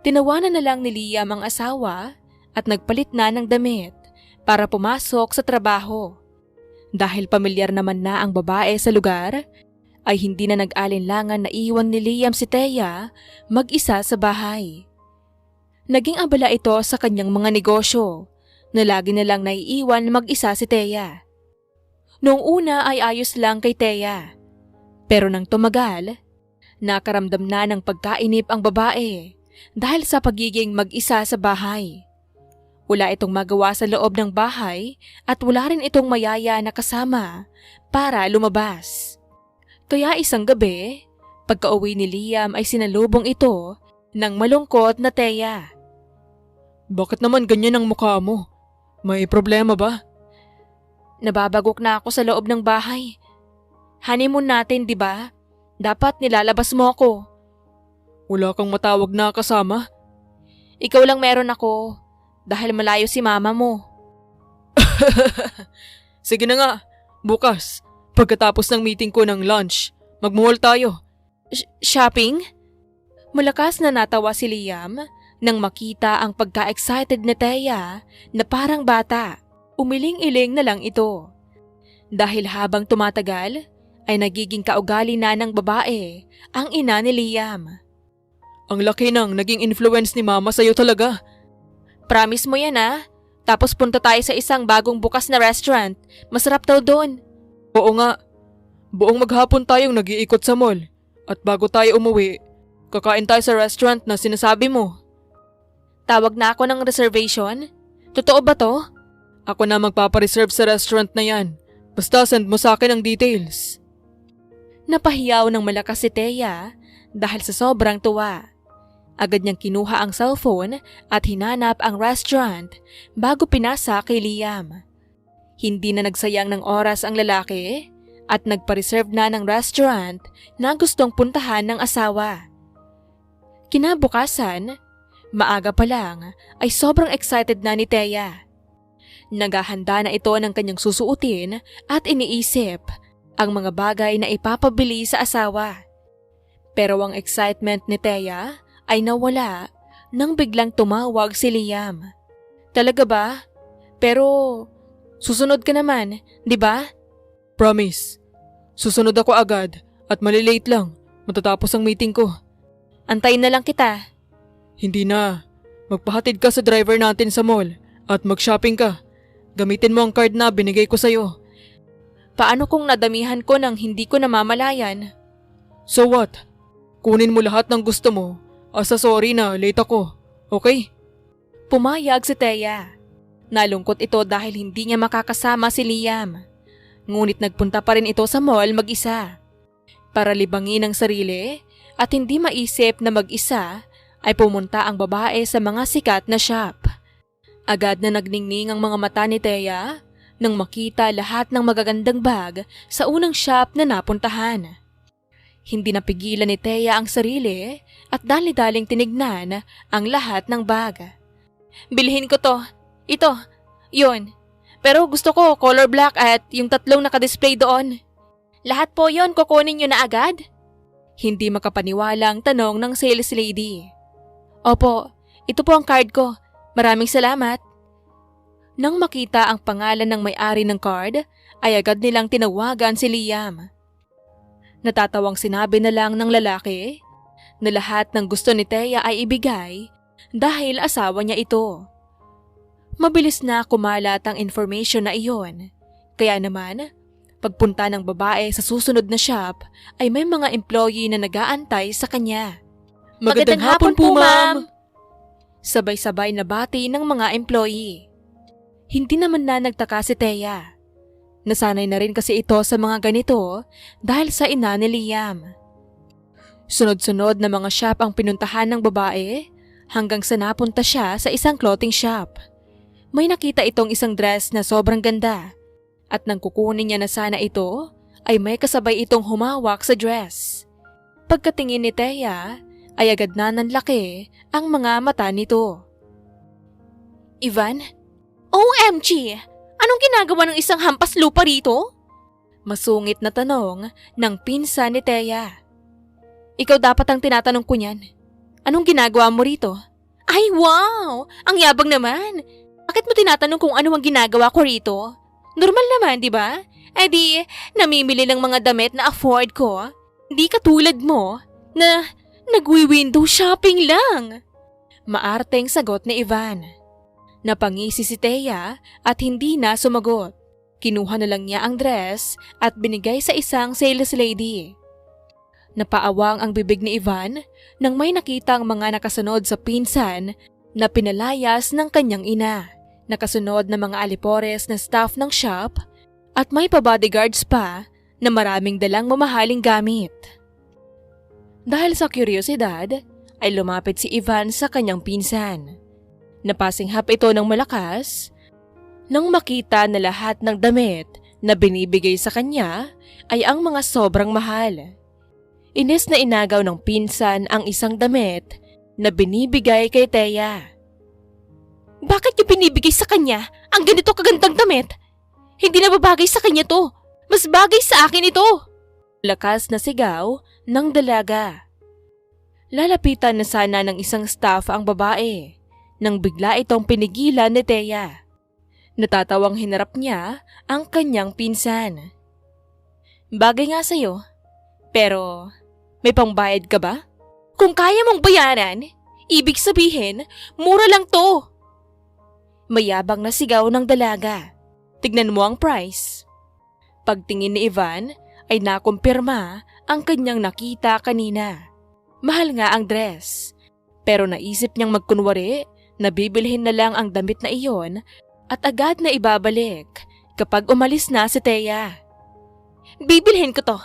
Tinawanan na lang ni Liam ang asawa at nagpalit na ng damit para pumasok sa trabaho. Dahil pamilyar naman na ang babae sa lugar, ay hindi na nag-alinlangan na iwan ni Liam si Thea mag-isa sa bahay. Naging abala ito sa kanyang mga negosyo na lagi na lang naiiwan mag-isa si Thea. Noong una ay ayos lang kay Thea, pero nang tumagal, nakaramdam na ng pagkainip ang babae dahil sa pagiging mag-isa sa bahay. Wala itong magawa sa loob ng bahay at wala rin itong mayaya na kasama para lumabas. Kaya isang gabi, pagka-uwi ni Liam ay sinalubong ito ng malungkot na Thea. Bakit naman ganyan ang mukha mo? May problema ba? Nababagok na ako sa loob ng bahay. Honeymoon natin, di ba? Dapat nilalabas mo ako. Wala kang matawag na kasama? Ikaw lang meron ako dahil malayo si mama mo. Sige na nga, bukas, pagkatapos ng meeting ko ng lunch, mag-mall tayo. Shopping? Malakas na natawa si Liam nang makita ang pagka-excited ni Thea na parang bata. Umiling-iling na lang ito. Dahil habang tumatagal, ay nagiging kaugali na ng babae ang ina ni Liam. Ang laki nang naging influence ni mama sa'yo talaga. Promise mo yan ah. Tapos punta tayo sa isang bagong bukas na restaurant. Masarap daw doon. Oo nga, buong maghapon tayong nag-iikot sa mall. At bago tayo umuwi, kakain tayo sa restaurant na sinasabi mo. Tawag na ako ng reservation? Totoo ba to? Ako na magpapareserve sa restaurant na yan. Basta send mo sa akin ang details. Napahiyaw ng malakas si Thea dahil sa sobrang tuwa. Agad niyang kinuha ang cellphone at hinanap ang restaurant bago pinasa kay Liam. Hindi na nagsayang ng oras ang lalaki at nagpa-reserve na ng restaurant na gustong puntahan ng asawa. Kinabukasan, maaga pa lang ay sobrang excited na ni Thea. Naghahanda na ito ng kanyang susuotin at iniisip ang mga bagay na ipapabili sa asawa. Pero ang excitement ni Thea ay nawala nang biglang tumawag si Liam. Talaga ba? Pero susunod ka naman, di ba? Promise. Susunod ako agad at malilate lang. Matatapos ang meeting ko. Antayin na lang kita. Hindi na. Magpahatid ka sa driver natin sa mall at mag-shopping ka. Gamitin mo ang card na binigay ko sa'yo. Paano kung nadamihan ko nang hindi ko namamalayan? So what? Kunin mo lahat ng gusto mo. Asa sorry na late ako. Okay? Pumayag si Thea. Nalungkot ito dahil hindi niya makakasama si Liam. Ngunit nagpunta pa rin ito sa mall mag-isa. Para libangin ang sarili at hindi maisip na mag-isa ay pumunta ang babae sa mga sikat na shop. Agad na nagningning ang mga mata ni Thea nang makita lahat ng magagandang bag sa unang shop na napuntahan. Hindi napigilan ni Thea ang sarili at dali-daling tinignan ang lahat ng bag. Bilhin ko to. Ito. Yun. Pero gusto ko color black at yung tatlong nakadisplay doon. Lahat po yon kukunin nyo na agad? Hindi makapaniwala ang tanong ng sales lady. Opo, ito po ang card ko. Maraming salamat. Nang makita ang pangalan ng may-ari ng card, ay agad nilang tinawagan si Liam. Natatawang sinabi na lang ng lalaki na lahat ng gusto ni Thea ay ibigay dahil asawa niya ito. Mabilis na kumalat ang information na iyon. Kaya naman, pagpunta ng babae sa susunod na shop ay may mga employee na nag-aantay sa kanya. Magandang hapon po, ma'am! Sabay-sabay na bati ng mga employee. Hindi naman na nagtaka si Thea. Nasanay na rin kasi ito sa mga ganito dahil sa ina ni Liam. Sunod-sunod na mga shop ang pinuntahan ng babae hanggang sa napunta siya sa isang clothing shop. May nakita itong isang dress na sobrang ganda at nang kukunin niya na sana ito ay may kasabay itong humawak sa dress. Pagkatingin ni Thea ay agad na nanlaki ang mga mata nito. Ivan? OMG! Anong ginagawa ng isang hampas lupa rito? Masungit na tanong ng pinsan ni Thea. Ikaw dapat ang tinatanong ko niyan. Anong ginagawa mo rito? Ay wow! Ang yabang naman! Bakit mo tinatanong kung ano ang ginagawa ko rito? Normal naman, di ba? Eh di, namimili ng mga damit na afford ko. Hindi katulad mo na nagwi-window shopping lang. Maarteng sagot ni Ivan. Napangisi si Thea at hindi na sumagot. Kinuha na lang niya ang dress at binigay sa isang sales lady. Napaawang ang bibig ni Ivan nang may nakitang mga nakasunod sa pinsan na pinalayas ng kanyang ina. Nakasunod na mga alipores na staff ng shop at may pa-bodyguards pa na maraming dalang mamahaling gamit. Dahil sa kuryosidad, ay lumapit si Ivan sa kanyang pinsan. Napasinghap ito ng malakas nang makita na lahat ng damit na binibigay sa kanya ay ang mga sobrang mahal. Inis na inagaw ng pinsan ang isang damit na binibigay kay Thea. Bakit niyo binibigay sa kanya ang ganito kagandang damit? Hindi na babagay sa kanya to. Mas bagay sa akin ito. Lakas na sigaw ng dalaga. Lalapitan na sana ng isang staff ang babae nang bigla itong pinigilan ni Thea. Natatawang hinarap niya ang kanyang pinsan. Bagay nga sa'yo, pero may pangbayad ka ba? Kung kaya mong bayaran, ibig sabihin, mura lang to. Mayabang na sigaw ng dalaga. Tignan mo ang price. Pagtingin ni Ivan ay nakumpirma ang kanyang nakita kanina. Mahal nga ang dress, pero naisip niyang magkunwari na bibilhin na lang ang damit na iyon at agad na ibabalik kapag umalis na si Thea. Bibilhin ko to.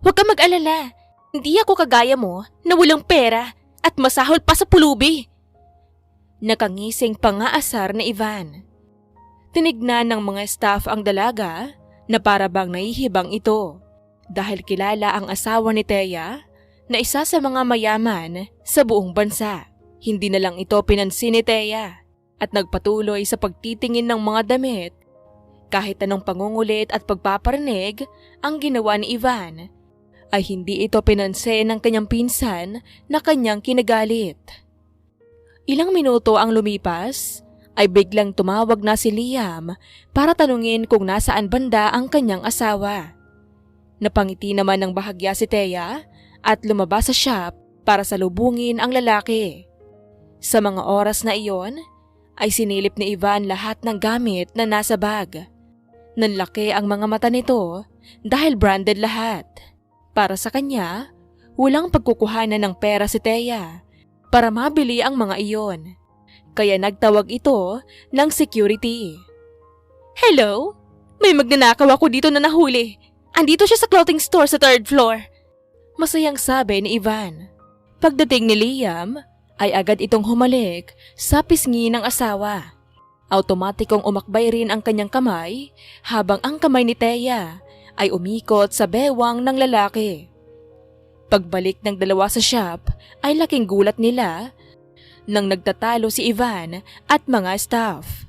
Huwag ka mag-alala. Hindi ako kagaya mo na walang pera at masahol pa sa pulubi. Nakangising pangaasar na Ivan. Tinignan ng mga staff ang dalaga na para bang nahihibang ito dahil kilala ang asawa ni Thea na isa sa mga mayaman sa buong bansa. Hindi na lang ito pinansin ni Thea at nagpatuloy sa pagtitingin ng mga damit. Kahit anong pangungulit at pagpaparinig ang ginawa ni Ivan, ay hindi ito pinansin ng kanyang pinsan na kanyang kinagalit. Ilang minuto ang lumipas, ay biglang tumawag na si Liam para tanungin kung nasaan banda ang kanyang asawa. Napangiti naman ng bahagya si Thea at lumabas sa shop para salubungin ang lalaki. Sa mga oras na iyon, ay sinilip ni Ivan lahat ng gamit na nasa bag. Nanlaki ang mga mata nito dahil branded lahat. Para sa kanya, walang pagkukuhanan ng pera si Thea para mabili ang mga iyon. Kaya nagtawag ito ng security. Hello? May magnanakaw ako dito na nahuli. Andito siya sa clothing store sa 3rd floor. Masayang sabi ni Ivan. Pagdating ni Liam, ay agad itong humalik sa pisngi ng asawa. Automatikong umakbay rin ang kanyang kamay habang ang kamay ni Thea ay umikot sa bewang ng lalaki. Pagbalik ng dalawa sa shop ay laking gulat nila nang nagtatalo si Ivan at mga staff.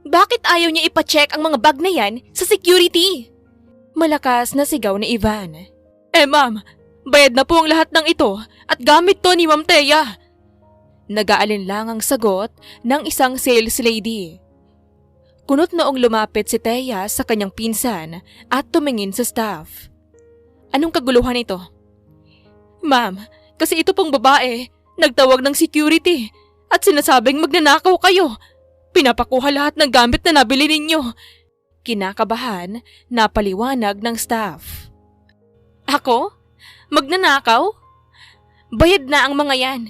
Bakit ayaw niya ipacheck ang mga bag na yan sa security? Malakas na sigaw ni Ivan. Ma'am, bayad na po ang lahat ng ito at gamit to ni Ma'am Thea. Nag-aalinlangang sagot ng isang sales lady. Kunot noong lumapit si Thea sa kanyang pinsan at tumingin sa staff. Anong kaguluhan ito? Ma'am, kasi ito pong babae, nagtawag ng security at sinasabing magnanakaw kayo. Pinapakuha lahat ng gamit na nabili ninyo. Kinakabahan na paliwanag ng staff. Ako? Magnanakaw? Bayad na ang mga yan.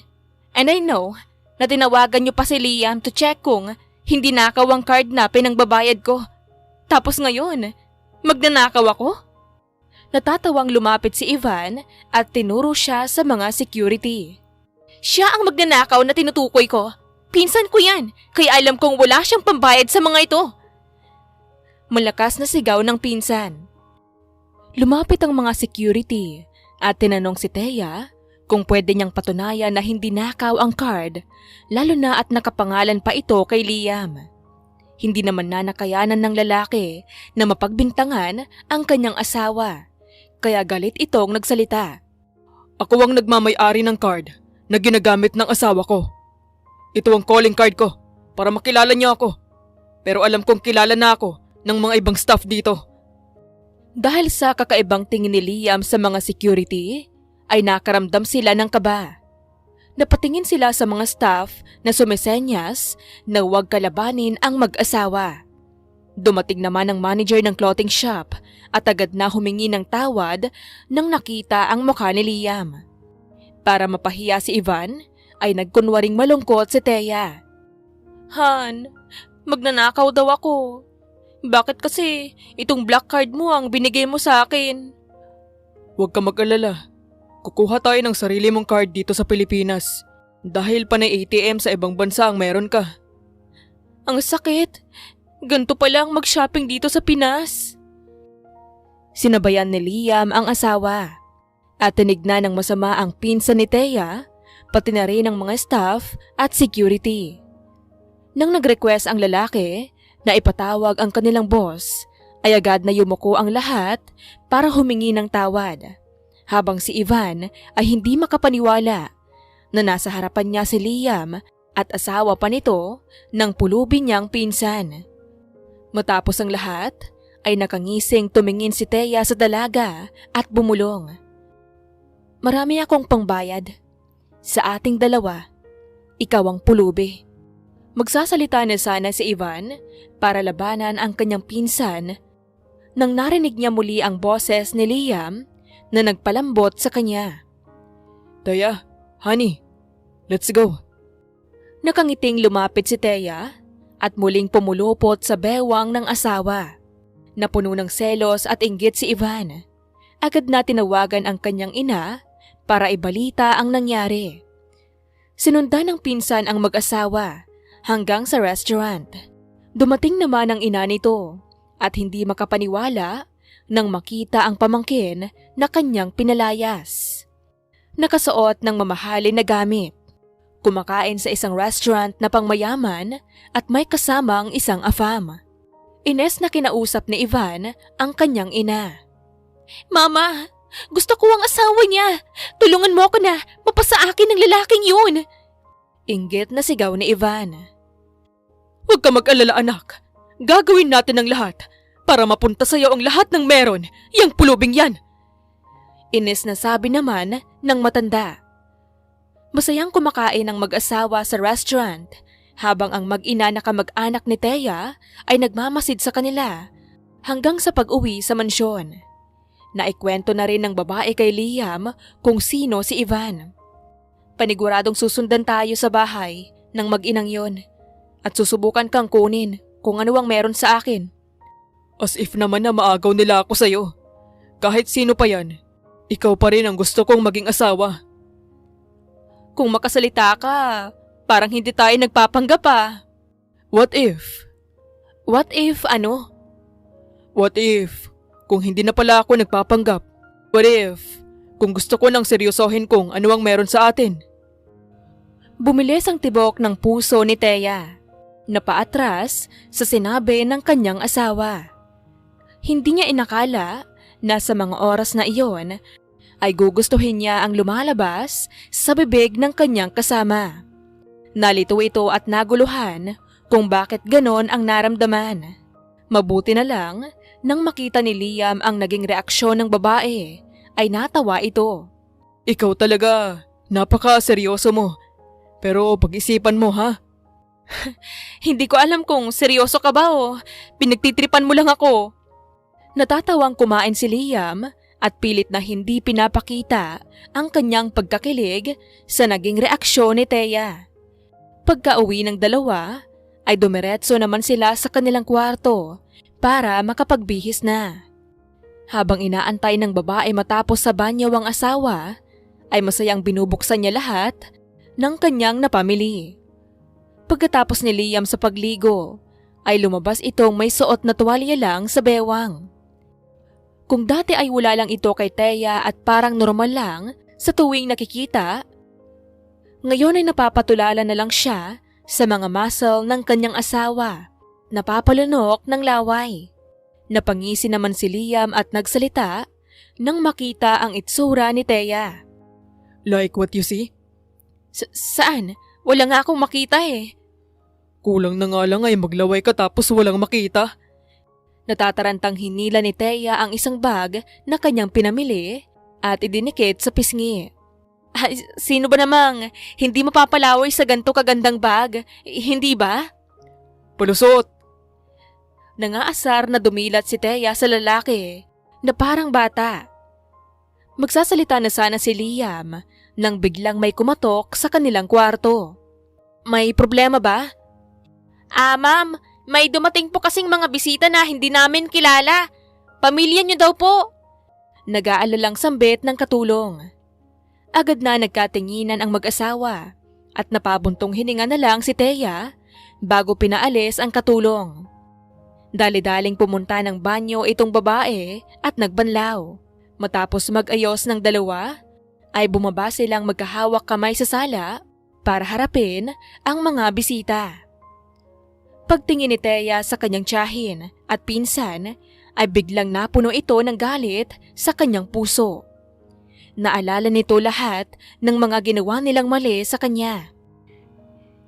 And I know na tinawagan niyo pa si Liam to check kung hindi nakaw ang card na pinangbabayad ko. Tapos ngayon, magnanakaw ako? Natatawang lumapit si Ivan at tinuro siya sa mga security. Siya ang magnanakaw na tinutukoy ko. Pinsan ko yan, kaya alam kong wala siyang pambayad sa mga ito. Malakas na sigaw ng pinsan. Lumapit ang mga security at tinanong si Thea kung pwede niyang patunayan na hindi nakaw ang card, lalo na at nakapangalan pa ito kay Liam. Hindi naman na nakayanan ng lalaki na mapagbintangan ang kanyang asawa, kaya galit itong nagsalita. Ako ang nagmamay-ari ng card na ginagamit ng asawa ko. Ito ang calling card ko para makilala niya ako. Pero alam kong kilala na ako ng mga ibang staff dito. Dahil sa kakaibang tingin ni Liam sa mga security, ay nakaramdam sila ng kaba. Napatingin sila sa mga staff na sumisenyas na huwag kalabanin ang mag-asawa. Dumating naman ang manager ng clothing shop at agad na humingi ng tawad nang nakita ang mukha ni Liam. Para mapahiya si Ivan, ay nagkunwaring malungkot si Thea. Han, magnanakaw daw ako. Bakit kasi itong black card mo ang binigay mo sa akin? Huwag ka mag-alala. Kukuha tayo ng sarili mong card dito sa Pilipinas. Dahil panay ATM sa ibang bansa ang meron ka. Ang sakit. Ganto pa lang mag-shopping dito sa Pinas. Sinabayan ni Liam ang asawa at tinignan ng masama ang pinsan ni Thea, pati na rin ang mga staff at security. Nang nag-request ang lalaki na ipatawag ang kanilang boss, ay agad na yumuko ang lahat para humingi ng tawad. Habang si Ivan ay hindi makapaniwala na nasa harapan niya si Liam at asawa pa nito ng pulubi niyang pinsan. Matapos ang lahat, ay nakangising tumingin si Thea sa dalaga at bumulong. Marami akong pangbayad. Sa ating dalawa, ikaw ang pulubi. Magsasalita na sana si Ivan para labanan ang kanyang pinsan nang narinig niya muli ang boses ni Liam na nagpalambot sa kanya. Thea, honey, let's go. Nakangiting lumapit si Thea at muling pumulupot sa bewang ng asawa. Napuno ng selos at inggit si Ivan. Agad na tinawagan ang kanyang ina para ibalita ang nangyari. Sinundan ng pinsan ang mag-asawa hanggang sa restaurant. Dumating naman ang ina nito at hindi makapaniwala nang makita ang pamangkin na kanyang pinalayas. Nakasuot ng mamahalin na gamit. Kumakain sa isang restaurant na pangmayaman at may kasamang isang afam. Ines na kinausap ni Ivan ang kanyang ina. Mama, gusto ko ang asawa niya. Tulungan mo ako na mapasa akin ng lalaking yun. Inggit na sigaw ni Ivan. Huwag ka mag-alala anak. Gagawin natin ang lahat para mapunta sa'yo ang lahat ng meron, yang pulubing yan. Ines na sabi naman ng matanda. Masayang kumakain ang mag-asawa sa restaurant habang ang mag-ina na kamag-anak ni Thea ay nagmamasid sa kanila hanggang sa pag-uwi sa mansyon. Naikwento na rin ng babae kay Liam kung sino si Ivan. Paniguradong susundan tayo sa bahay ng mag-inang yon at susubukan kang kunin kung ano ang meron sa akin. As if naman na maagaw nila ako sa'yo. Kahit sino pa yan, ikaw pa rin ang gusto kong maging asawa. Kung makasalita ka, parang hindi tayo nagpapanggap ah. What if? What if ano? What if kung hindi na pala ako nagpapanggap? What if kung gusto ko nang seryosohin kung ano ang meron sa atin? Bumilis ang tibok ng puso ni Thea. Napaatras sa sinabi ng kanyang asawa. Hindi niya inakala na sa mga oras na iyon ay gugustuhin niya ang lumalabas sa bibig ng kanyang kasama. Nalito ito at naguluhan kung bakit ganon ang naramdaman. Mabuti na lang nang makita ni Liam ang naging reaksyon ng babae ay natawa ito. Ikaw talaga, napaka-seryoso mo. Pero pag-isipan mo ha. Hindi ko alam kung seryoso ka ba o pinagtitripan mo lang ako. Natatawang kumain si Liam at pilit na hindi pinapakita ang kanyang pagkakilig sa naging reaksyon ni Thea. Pagka-uwi ng dalawa, ay dumiretso naman sila sa kanilang kwarto para makapagbihis na. Habang inaantay ng babae matapos sa banyo ang asawa, ay masayang binubuksan niya lahat ng kanyang napamili. Pagkatapos ni Liam sa pagligo, ay lumabas itong may suot na tuwalya lang sa bewang. Kung dati ay wala lang ito kay Thea at parang normal lang sa tuwing nakikita, ngayon ay napapatulala na lang siya sa mga muscle ng kanyang asawa napapalunok ng laway. Napangisi naman si Liam at nagsalita nang makita ang itsura ni Thea. Like what you see? Saan? Wala nga akong makita eh. Kulang na nga lang ay maglaway ka tapos walang makita. Natatarantang hinila ni Thea ang isang bag na kanyang pinamili at idinikit sa pisngi. Ay, sino ba namang hindi mapapalaway sa ganto kagandang bag? Hindi ba? Palusot! Nangaasar na dumilat si Thea sa lalaki na parang bata. Magsasalita na sana si Liam nang biglang may kumatok sa kanilang kwarto. May problema ba? Ma'am, may dumating po kasing mga bisita na hindi namin kilala. Pamilya niyo daw po. Nag-aalalang sambit ng katulong. Agad na nagkatinginan ang mag-asawa at napabuntong hininga na lang si Thea bago pinaalis ang katulong. Dali-daling pumunta ng banyo itong babae at nagbanlaw. Matapos mag-ayos ng dalawa, ay bumaba silang magkahawak kamay sa sala para harapin ang mga bisita. Pagtingin ni Thea sa kanyang tiyahin at pinsan, ay biglang napuno ito ng galit sa kanyang puso. Naalala nito lahat ng mga ginawa nilang mali sa kanya.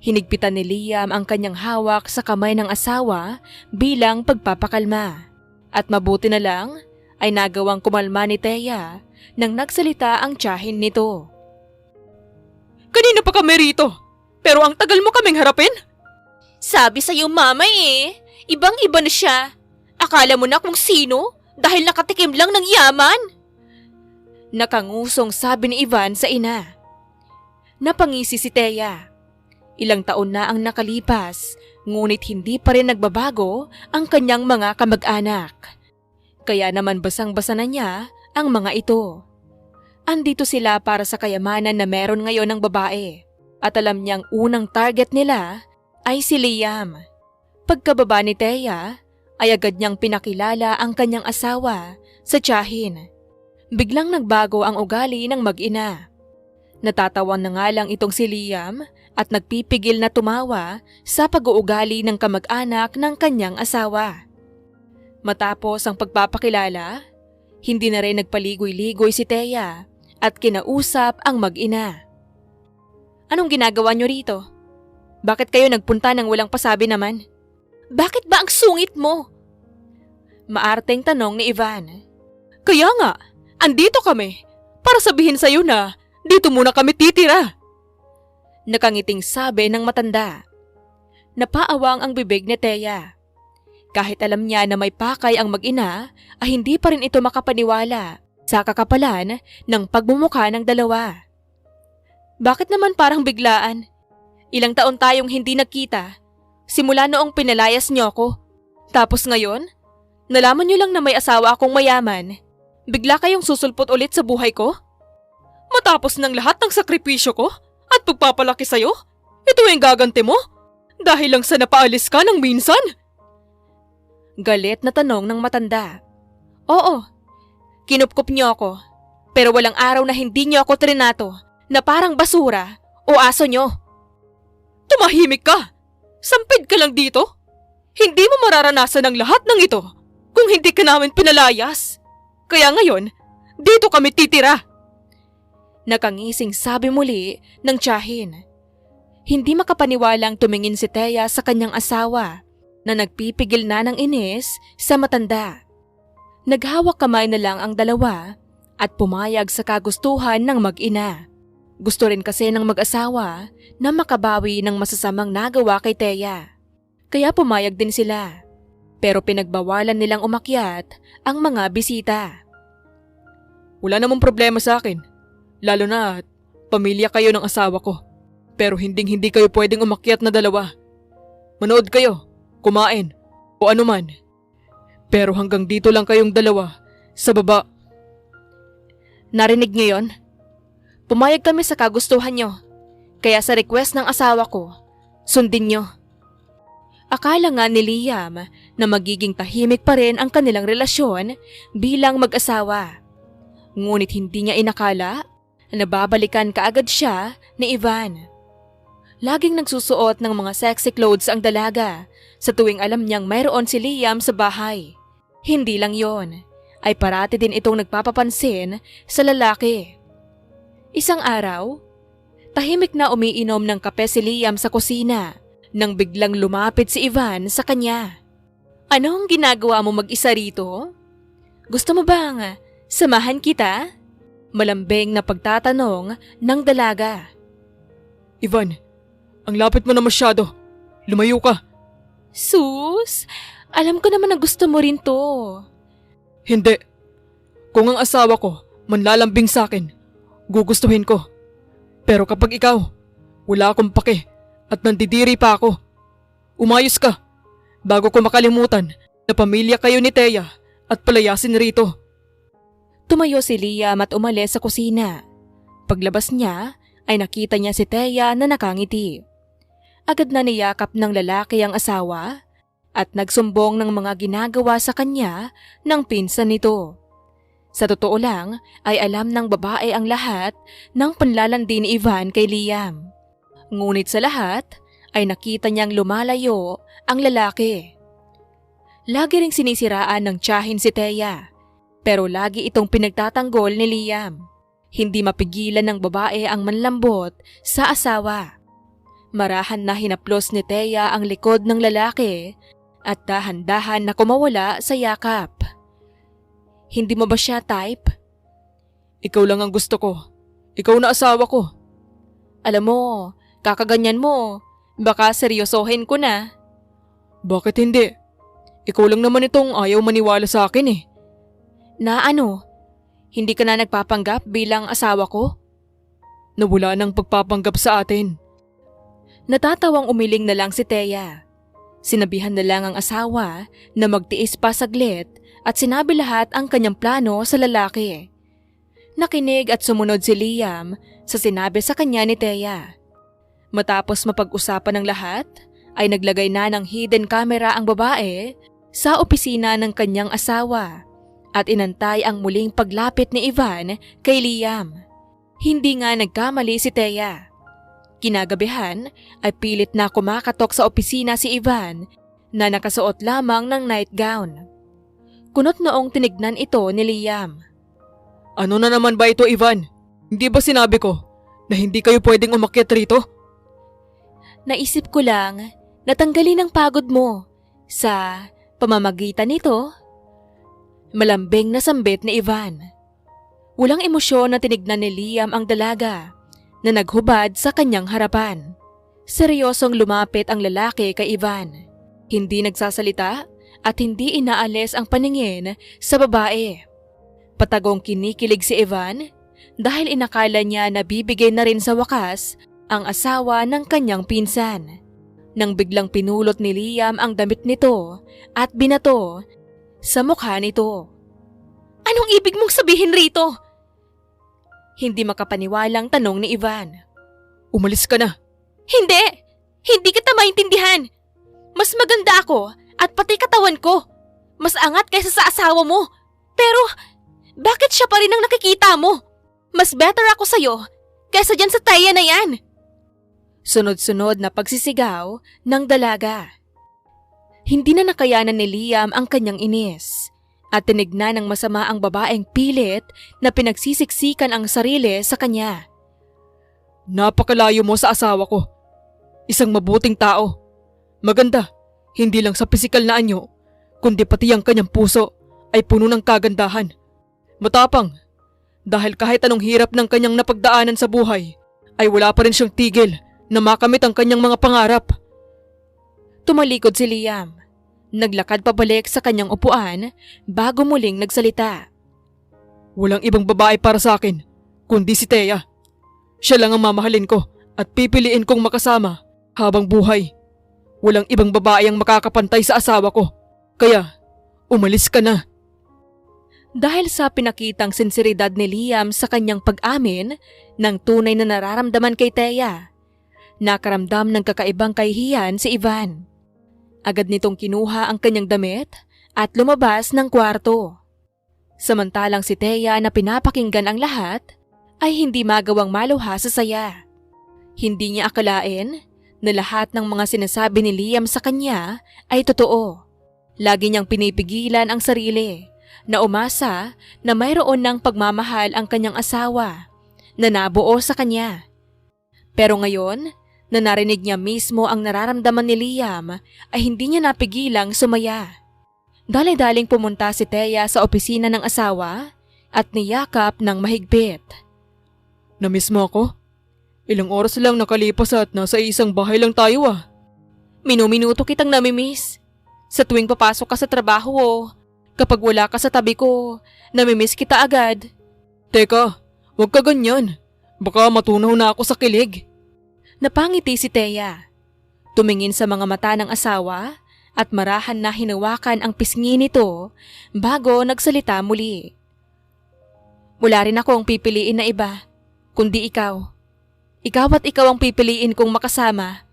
Hinigpitan ni Liam ang kanyang hawak sa kamay ng asawa bilang pagpapakalma. At mabuti na lang ay nagawang kumalma ni Thea nang nagsalita ang tiyahin nito. Kanina pa kami rito, pero ang tagal mo kaming harapin? Sabi sa'yo mama eh, ibang-iba na siya. Akala mo na kung sino dahil nakatikim lang ng yaman? Nakangusong sabi ni Ivan sa ina. Napangisi si Thea. Ilang taon na ang nakalipas, ngunit hindi pa rin nagbabago ang kanyang mga kamag-anak. Kaya naman basang-basa na niya ang mga ito. Andito sila para sa kayamanan na meron ngayon ng babae. At alam niyang unang target nila ay si Liam. Pagkababa ni Thea, ay agad niyang pinakilala ang kanyang asawa sa tiyahin. Biglang nagbago ang ugali ng mag-ina. Natatawan na nga lang itong si Liam at nagpipigil na tumawa sa pag-uugali ng kamag-anak ng kanyang asawa. Matapos ang pagpapakilala, hindi na rin nagpaligoy-ligoy si Thea at kinausap ang mag-ina. Anong ginagawa niyo rito? Bakit kayo nagpunta nang walang pasabi naman? Bakit ba ang sungit mo? Maarteng tanong ni Ivan. Kaya nga, andito kami para sabihin sa'yo na dito muna kami titira. Nakangiting sabi ng matanda. Napaawang ang bibig ni Thea. Kahit alam niya na may pakay ang mag-ina, ay hindi pa rin ito makapaniwala sa kakapalan ng pagmumukha ng dalawa. Bakit naman parang biglaan? Ilang taon tayong hindi nagkita. Simula noong pinalayas niyo ako. Tapos ngayon, nalaman niyo lang na may asawa akong mayaman. Bigla kayong susulpot ulit sa buhay ko? Matapos ng lahat ng sakripisyo ko at pagpapalaki sa'yo, ito yung gaganti mo? Dahil lang sa napaalis ka ng minsan? Galit na tanong ng matanda. Oo, kinupkup niyo ako. Pero walang araw na hindi niyo ako trinato na parang basura o aso niyo. Tumahimik ka! Sampid ka lang dito? Hindi mo mararanasan ang lahat ng ito kung hindi ka namin pinalayas. Kaya ngayon, dito kami titira. Nakangising sabi muli ng tiyahin. Hindi makapaniwalang tumingin si Thea sa kanyang asawa na nagpipigil na ng inis sa matanda. Naghawak kamay na lang ang dalawa at pumayag sa kagustuhan ng mag-ina. Gusto rin kasi ng mag-asawa na makabawi ng masasamang nagawa kay Thea. Kaya pumayag din sila. Pero pinagbawalan nilang umakyat ang mga bisita. Wala namang problema sa akin. Lalo na at pamilya kayo ng asawa ko. Pero hindi kayo pwedeng umakyat na dalawa. Manood kayo, kumain, o anuman. Pero hanggang dito lang kayong dalawa, sa baba. Narinig niyo yon? Pumayag kami sa kagustuhan niyo. Kaya sa request ng asawa ko, sundin niyo. Akala nga ni Liam na magiging tahimik pa rin ang kanilang relasyon bilang mag-asawa. Ngunit hindi niya inakala na babalikan kaagad siya ni Ivan. Laging nagsusuot ng mga sexy clothes ang dalaga sa tuwing alam niyang mayroon si Liam sa bahay. Hindi lang yon, ay parati din itong nagpapapansin sa lalaki. Isang araw, tahimik na umiinom ng kape si Liam sa kusina nang biglang lumapit si Ivan sa kanya. Anong ginagawa mo mag-isa rito? Gusto mo bang samahan kita? Malambing na pagtatanong ng dalaga. Ivan, ang lapit mo na masyado. Lumayo ka. Sus, alam ko naman na gusto mo rin to. Hindi. Kung ang asawa ko manlalambing sa akin, gugustuhin ko. Pero kapag ikaw, wala akong pake at nandidiri pa ako. Umayos ka bago ko makalimutan na pamilya kayo ni Thea at palayasin rito. Tumayo si Liam at umalis sa kusina. Paglabas niya ay nakita niya si Thea na nakangiti. Agad na niyakap ng lalaki ang asawa at nagsumbong ng mga ginagawa sa kanya ng pinsan nito. Sa totoo lang ay alam ng babae ang lahat ng panlalandi ni Ivan kay Liam. Ngunit sa lahat ay nakita niyang lumalayo ang lalaki. Lagi ring sinisiraan ng tiyahin si Thea, pero lagi itong pinagtatanggol ni Liam. Hindi mapigilan ng babae ang manlambot sa asawa. Marahan na hinaplos ni Thea ang likod ng lalaki at dahan-dahan na kumawala sa yakap. Hindi mo ba siya type? Ikaw lang ang gusto ko. Ikaw na asawa ko. Alam mo, kakaganyan mo. Baka seryosohin ko na. Bakit hindi? Ikaw lang naman itong ayaw maniwala sa akin eh. Na ano? Hindi ka na nagpapanggap bilang asawa ko? Na wala nang pagpapanggap sa atin. Natatawang umiling na lang si Thea. Sinabihan na lang ang asawa na magtiis pa saglit at sinabi lahat ang kanyang plano sa lalaki. Nakinig at sumunod si Liam sa sinabi sa kanya ni Thea. Matapos mapag-usapan ng lahat, ay naglagay na ng hidden camera ang babae sa opisina ng kanyang asawa at inantay ang muling paglapit ni Ivan kay Liam. Hindi nga nagkamali si Thea. Kinagabihan ay pilit na kumakatok sa opisina si Ivan na nakasuot lamang ng nightgown. Kunot noong tinignan ito ni Liam. Ano na naman ba ito, Ivan? Hindi ba sinabi ko na hindi kayo pwedeng umakyat rito? Naisip ko lang na tanggalin ang pagod mo sa pamamagitan nito. Malambing na sambit ni Ivan. Walang emosyon na tinignan ni Liam ang dalaga na naghubad sa kanyang harapan. Seryosong lumapit ang lalaki kay Ivan. Hindi nagsasalita at hindi inaalis ang paningin sa babae. Patagong kinikilig si Ivan dahil inakala niya na bibigay na rin sa wakas ang asawa ng kanyang pinsan. Nang biglang pinulot ni Liam ang damit nito at binato sa mukha nito. Anong ibig mong sabihin rito? Hindi makapaniwalang tanong ni Ivan. Umalis ka na. Hindi! Hindi kita maintindihan! Mas maganda ako at pati katawan ko. Mas angat kaysa sa asawa mo. Pero, bakit siya pa rin ang nakikita mo? Mas better ako sa'yo kaysa dyan sa Thea na yan. Sunod-sunod na pagsisigaw ng dalaga. Hindi na nakayanan ni Liam ang kanyang inis at tinignan ng masama ang babaeng pilit na pinagsisiksikan ang sarili sa kanya. Napakalayo mo sa asawa ko. Isang mabuting tao. Maganda, hindi lang sa pisikal na anyo, kundi pati ang kanyang puso ay puno ng kagandahan. Matapang, dahil kahit anong hirap ng kanyang napagdaanan sa buhay, ay wala pa rin siyang tigil na makamit ang kanyang mga pangarap. Tumalikod si Liam. Naglakad pabalik sa kanyang upuan bago muling nagsalita. Walang ibang babae para sa akin, kundi si Thea. Siya lang ang mamahalin ko at pipiliin kong makasama habang buhay. Walang ibang babae ang makakapantay sa asawa ko. Kaya, umalis ka na. Dahil sa pinakitang sinseridad ni Liam sa kanyang pag-amin ng tunay na nararamdaman kay Thea, nakaramdam ng kakaibang kahihiyan si Ivan. Agad nitong kinuha ang kanyang damit at lumabas ng kwarto. Samantalang si Thea na pinapakinggan ang lahat ay hindi magawang maluha sa saya. Hindi niya akalain na lahat ng mga sinasabi ni Liam sa kanya ay totoo. Lagi niyang pinipigilan ang sarili na umasa na mayroon ng pagmamahal ang kanyang asawa na nabuo sa kanya. Pero ngayon, na narinig niya mismo ang nararamdaman ni Liam, ay hindi niya napigilang sumaya. Dali-daling pumunta si Thea sa opisina ng asawa at niyakap ng mahigpit. Namiss mo ako? Ilang oras lang nakalipas at nasa isang bahay lang tayo ah. Minuminuto kitang namimiss. Sa tuwing papasok ka sa trabaho o kapag wala ka sa tabi ko, namimiss kita agad. Teka, huwag ka ganyan. Baka matunaw na ako sa kilig. Napangiti si Thea. Tumingin sa mga mata ng asawa at marahan na hinawakan ang pisngi nito bago nagsalita muli. Wala rin akong pipiliin na iba, kundi ikaw. Ikaw at ikaw ang pipiliin kong makasama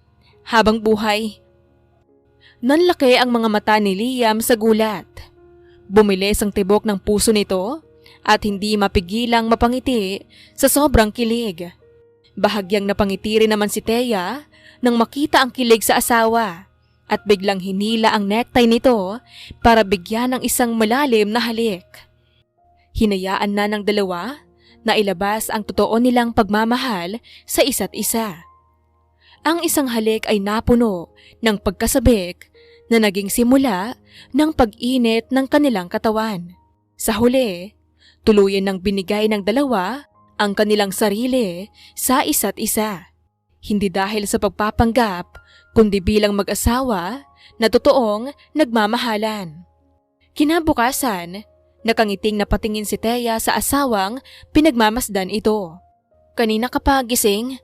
habang buhay. Nanlaki ang mga mata ni Liam sa gulat. Bumilis ang tibok ng puso nito at hindi mapigilang mapangiti sa sobrang kilig. Bahagyang napangiti rin naman si Thea nang makita ang kilig sa asawa at biglang hinila ang necktie nito para bigyan ng isang malalim na halik. Hinayaan na ng dalawa na ilabas ang totoo nilang pagmamahal sa isa't isa. Ang isang halik ay napuno ng pagkasabik na naging simula ng pag-init ng kanilang katawan. Sa huli, tuluyan ng binigay ng dalawa ang kanilang sarili sa isa't isa. Hindi dahil sa pagpapanggap, kundi bilang mag-asawa na totoong nagmamahalan. Kinabukasan, nakangiting napatingin si Thea sa asawang pinagmamasdan ito. Kanina ka pa gising?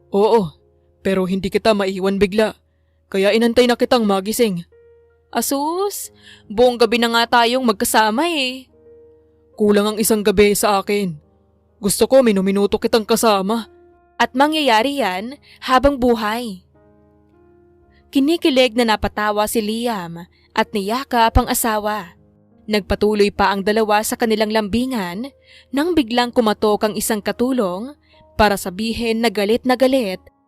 Oo, pero hindi kita maiwan bigla. Kaya inantay na kitang magising. Asus, buong gabi na nga tayong magkasama eh. Kulang ang isang gabi sa akin. Gusto ko minuminuto kitang kasama. At mangyayari yan habang buhay. Kinikilig na napatawa si Liam at niyakap ang asawa. Nagpatuloy pa ang dalawa sa kanilang lambingan nang biglang kumatok ang isang katulong para sabihin na galit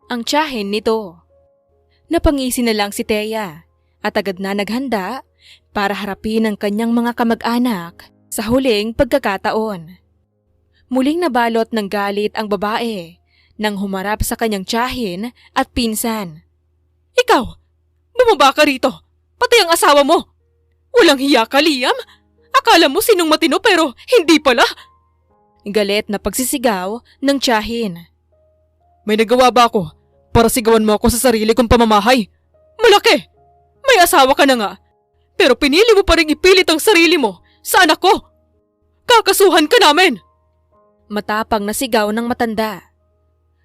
ang tiyahin nito. Napangisi na lang si Thea at agad na naghanda para harapin ang kanyang mga kamag-anak sa huling pagkakataon. Muling nabalot ng galit ang babae nang humarap sa kanyang tiyahin at pinsan. Ikaw, bumaba ka rito. Pati ang asawa mo. Walang hiya ka, Liam. Akala mo sinong matino pero hindi pala. Galit na pagsisigaw ng tiyahin. May nagawa ba ako para sigawan mo ako sa sarili kong pamamahay? Malaki! May asawa ka na nga. Pero pinili mo pa rin ipilit ang sarili mo sa anak ko. Kakasuhan ka namin! Matapang na sigaw ng matanda.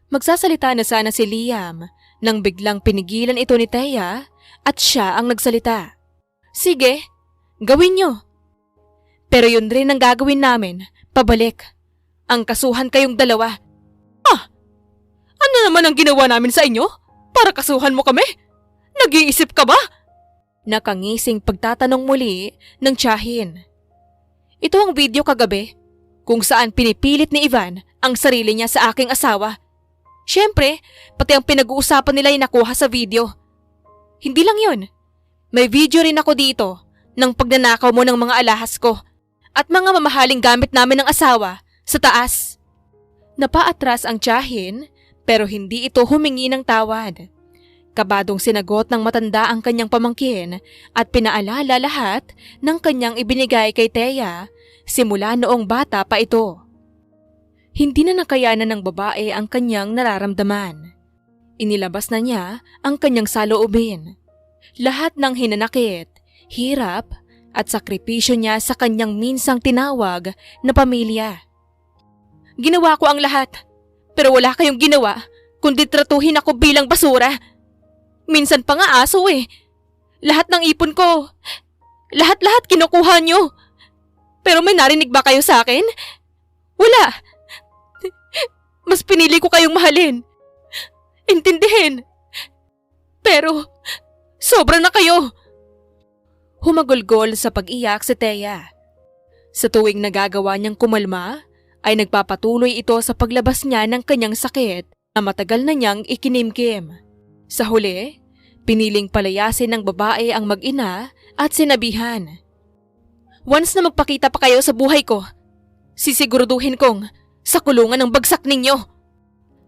Magsasalita na sana si Liam nang biglang pinigilan ito ni Thea at siya ang nagsalita. Sige, gawin nyo. Pero yun rin ang gagawin namin, pabalik. Ang kasuhan kayong dalawa. Ano naman ang ginawa namin sa inyo? Para kasuhan mo kami? Nag-iisip ka ba? Nakangising pagtatanong muli ng tiyahin. Ito ang video kagabi kung saan pinipilit ni Ivan ang sarili niya sa aking asawa. Siyempre, pati ang pinag-uusapan nila ay nakuha sa video. Hindi lang yun. May video rin ako dito ng pagnanakaw mo ng mga alahas ko at mga mamahaling gamit namin ng asawa sa taas. Napaatras ang tiyahin pero hindi ito humingi ng tawad. Kabadong sinagot ng matanda ang kanyang pamangkin at pinaalala lahat ng kanyang ibinigay kay Thea simula noong bata pa ito. Hindi na nakayanan ng babae ang kanyang nararamdaman. Inilabas na niya ang kanyang saloobin. Lahat ng hinanakit, hirap at sakripisyo niya sa kanyang minsang tinawag na pamilya. Ginawa ko ang lahat, pero wala kayong ginawa kundi tratuhin ako bilang basura. Minsan pa nga aso eh. Lahat ng ipon ko, lahat kinukuha niyo. Pero may narinig ba kayo sa akin? Wala. Mas pinili ko kayong mahalin. Intindihin. Pero, sobra na kayo. Humagulgol sa pag-iyak si Thea. Sa tuwing nagagawa niyang kumalma, ay nagpapatuloy ito sa paglabas niya ng kanyang sakit na matagal na niyang ikinimkim. Sa huli, piniling palayasin ng babae ang mag-ina at sinabihan, "Once na magpakita pa kayo sa buhay ko, sisiguraduhin kong sa kulungan ng bagsak ninyo."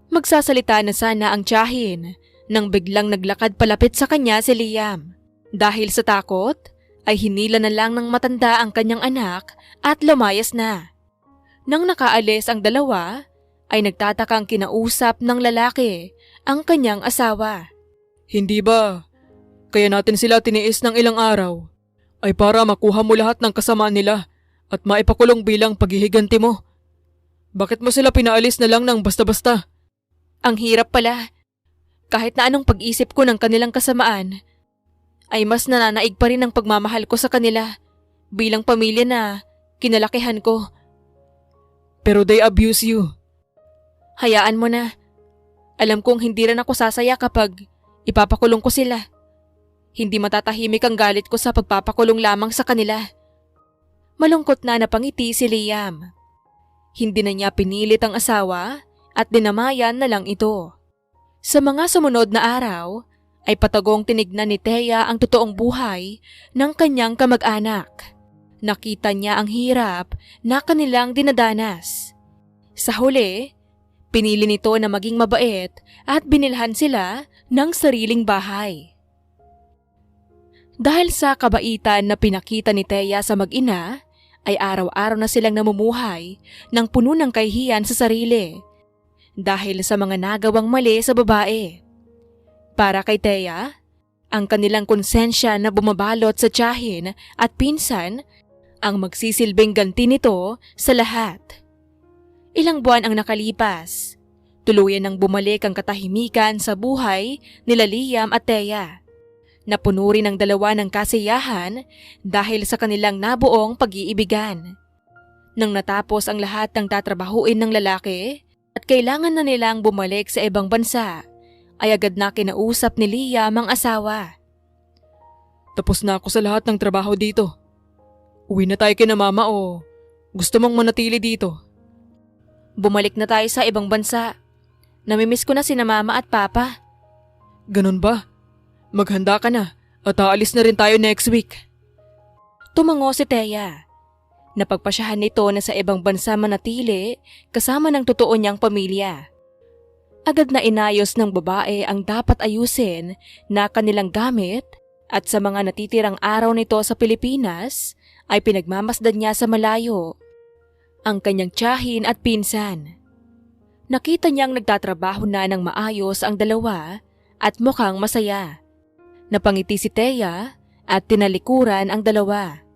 Magsasalita na sana ang tiyahin nang biglang naglakad palapit sa kanya si Liam. Dahil sa takot, ay hinila na lang ng matanda ang kanyang anak at lumayas na. Nang nakaalis ang dalawa, ay nagtatakang kinausap ng lalaki ang kanyang asawa. Hindi ba? Kaya natin sila tiniis ng ilang araw ay para makuha mo lahat ng kasama nila at maipakulong bilang paghihiganti mo. Bakit mo sila pinaalis na lang ng basta-basta? Ang hirap pala. Kahit na anong pag-isip ko ng kanilang kasamaan, ay mas nananaig pa rin ang pagmamahal ko sa kanila bilang pamilya na kinalakihan ko. Pero they abuse you. Hayaan mo na. Alam kong hindi rin ako sasaya kapag ipapakulong ko sila. Hindi matatahimik ang galit ko sa pagpapakulong lamang sa kanila. Malungkot na napangiti si Liam. Hindi na niya pinilit ang asawa at dinamayan na lang ito. Sa mga sumunod na araw, ay patagong tinignan ni Thea ang totoong buhay ng kanyang kamag-anak. Nakita niya ang hirap na kanilang dinadanas. Sa huli, pinili nito na maging mabait at binilhan sila ng sariling bahay. Dahil sa kabaitan na pinakita ni Thea sa mag-ina, ay araw-araw na silang namumuhay ng puno ng kahihiyan sa sarili dahil sa mga nagawang mali sa babae. Para kay Thea, ang kanilang konsensya na bumabalot sa tiyahin at pinsan ang magsisilbing ganti nito sa lahat. Ilang buwan ang nakalipas, tuluyan nang bumalik ang katahimikan sa buhay nila Liam at Thea. Napuno rin ang dalawa ng kasiyahan dahil sa kanilang nabuong pag-iibigan. Nang natapos ang lahat ng tatrabahuin ng lalaki at kailangan na nilang bumalik sa ibang bansa, ay agad na kinausap ni Liam ang asawa. Tapos na ako sa lahat ng trabaho dito. Uwi na tayo kina mama o gusto mong manatili dito? Bumalik na tayo sa ibang bansa. Namimiss ko na sina mama at papa. Ganun ba? Maghanda ka na at aalis na rin tayo next week. Tumango si Thea. Napagpasyahan nito na sa ibang bansa manatili kasama ng totoo niyang pamilya. Agad na inayos ng babae ang dapat ayusin na kanilang gamit at sa mga natitirang araw nito sa Pilipinas ay pinagmamasdan niya sa malayo ang kanyang tiyahin at pinsan. Nakita niyang nagtatrabaho na ng maayos ang dalawa at mukhang masaya. Napangiti si Thea at tinalikuran ang dalawa.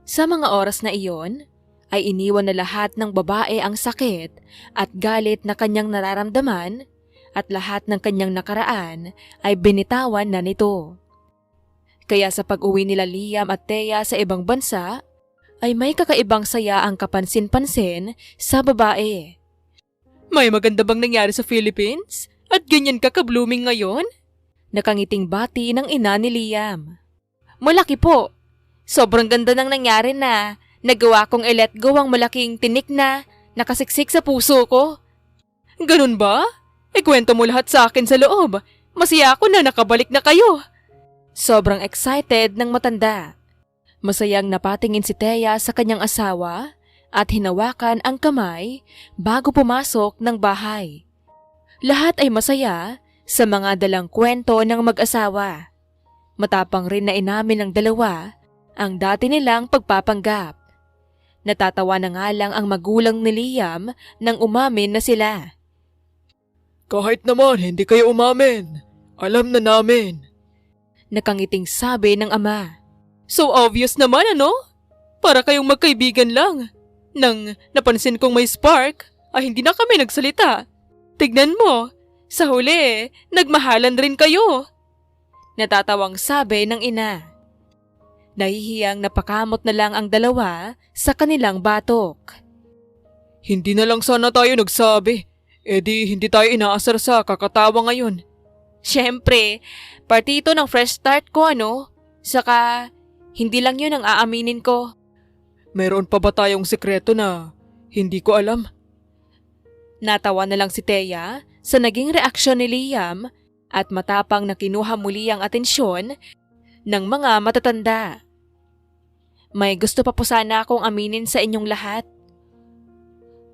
Sa mga oras na iyon, ay iniwan na lahat ng babae ang sakit at galit na kanyang nararamdaman at lahat ng kanyang nakaraan ay binitawan na nito. Kaya sa pag-uwi nila Liam at Thea sa ibang bansa, ay may kakaibang saya ang kapansin-pansin sa babae. May maganda bang nangyari sa Philippines? At ganyan ka ka-blooming ngayon? Nakangiting bati ng ina ni Liam. Malaki po. Sobrang ganda ng nangyari na nagawa kong i-let go ang malaking tinik na nakasiksik sa puso ko. Ganun ba? Ikwento mo lahat sa akin sa loob. Masaya ako na nakabalik na kayo. Sobrang excited ng matanda. Masayang napatingin si Thea sa kanyang asawa at hinawakan ang kamay bago pumasok ng bahay. Lahat ay masaya sa mga dalang kwento ng mag-asawa. Matapang rin na inamin ng dalawa ang dati nilang pagpapanggap. Natatawa na nga lang ang magulang ni Liam nang umamin na sila. Kahit naman hindi kayo umamin, alam na namin. Nakangiting sabi ng ama. So obvious naman ano? Para kayong magkaibigan lang. Nang napansin kong may spark, ay hindi na kami nagsalita. Tignan mo, sa huli, nagmahalan rin kayo. Natatawang sabi ng ina. Nahihiyang napakamot na lang ang dalawa sa kanilang batok. Hindi na lang sana tayo nagsabi. E di hindi tayo inaasar sa kakatawa ngayon. Siyempre, party ito ng fresh start ko ano? Saka, hindi lang yun ang aaminin ko. Meron pa ba tayong sekreto na hindi ko alam? Natawa na lang si Thea sa naging reaksyon ni Liam at matapang na kinuha muli ang atensyon ng mga matatanda. May gusto pa po sana akong aminin sa inyong lahat.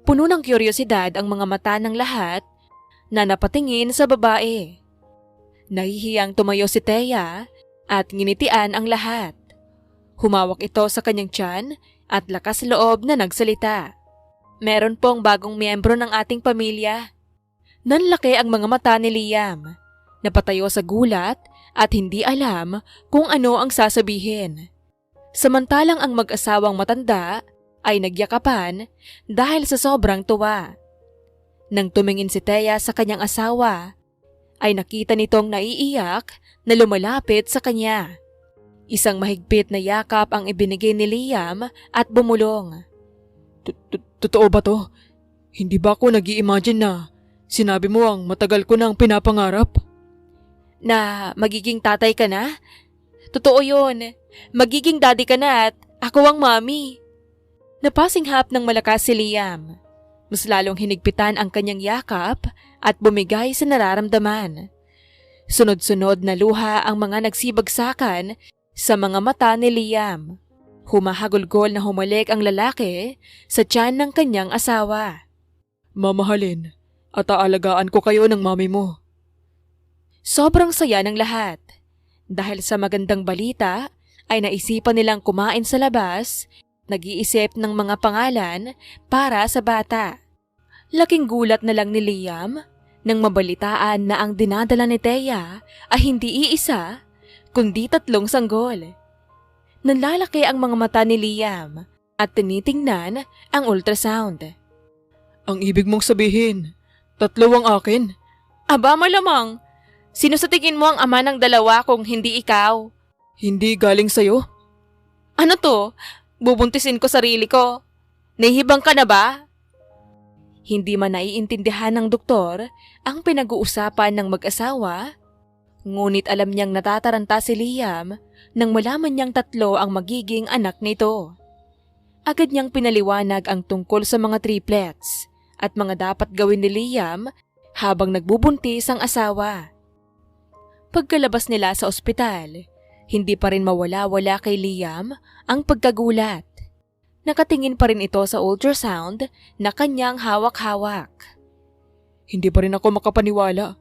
Puno ng kuryosidad ang mga mata ng lahat na napatingin sa babae. Nahihiyang tumayo si Thea at nginitian ang lahat. Humawak ito sa kanyang tiyan at lakas loob na nagsalita. Meron pong bagong miyembro ng ating pamilya. Nanlaki ang mga mata ni Liam. Napatayo sa gulat at hindi alam kung ano ang sasabihin. Samantalang ang mag-asawang matanda ay nagyakapan dahil sa sobrang tuwa. Nang tumingin si Thea sa kanyang asawa, ay nakita nitong naiiyak na lumalapit sa kanya. Isang mahigpit na yakap ang ibinigay ni Liam at bumulong. Totoo ba to? Hindi ba ako nag-i-imagine na sinabi mo ang matagal ko nang pinapangarap? Na magiging tatay ka na? Totoo yun. Magiging daddy ka na at ako ang mommy. Napasinghap ng malakas si Liam. Mas lalong hinigpitan ang kanyang yakap at bumigay sa nararamdaman. Sunod-sunod na luha ang mga nagsibagsakan sa mga mata ni Liam. Humahagulgol na humalik ang lalaki sa tiyan ng kanyang asawa. Mamahalin at aalagaan ko kayo ng mami mo. Sobrang saya ng lahat. Dahil sa magandang balita ay naisipan nilang kumain sa labas, nag-iisip ng mga pangalan para sa bata. Laking gulat na lang ni Liam nang mabalitaan na ang dinadala ni Thea ay hindi iisa, kundi 3 sanggol. Nanlalaki ang mga mata ni Liam at tinitingnan ang ultrasound. Ang ibig mong sabihin, 3 ang akin? Aba malamang, sino sa tingin mo ang ama ng 2 kung hindi ikaw? Hindi galing sa'yo? Ano to? Bubuntisin ko sarili ko. Nahihibang ka na ba? Hindi man naiintindihan ng doktor ang pinag-uusapan ng mag-asawa, ngunit alam niyang natataranta si Liam nang malaman niyang 3 ang magiging anak nito. Agad niyang pinaliwanag ang tungkol sa mga triplets at mga dapat gawin ni Liam habang nagbubuntis ang asawa. Pagkalabas nila sa ospital, hindi pa rin mawala-wala kay Liam ang pagkagulat. Nakatingin pa rin ito sa ultrasound na kanyang hawak-hawak. Hindi pa rin ako makapaniwala.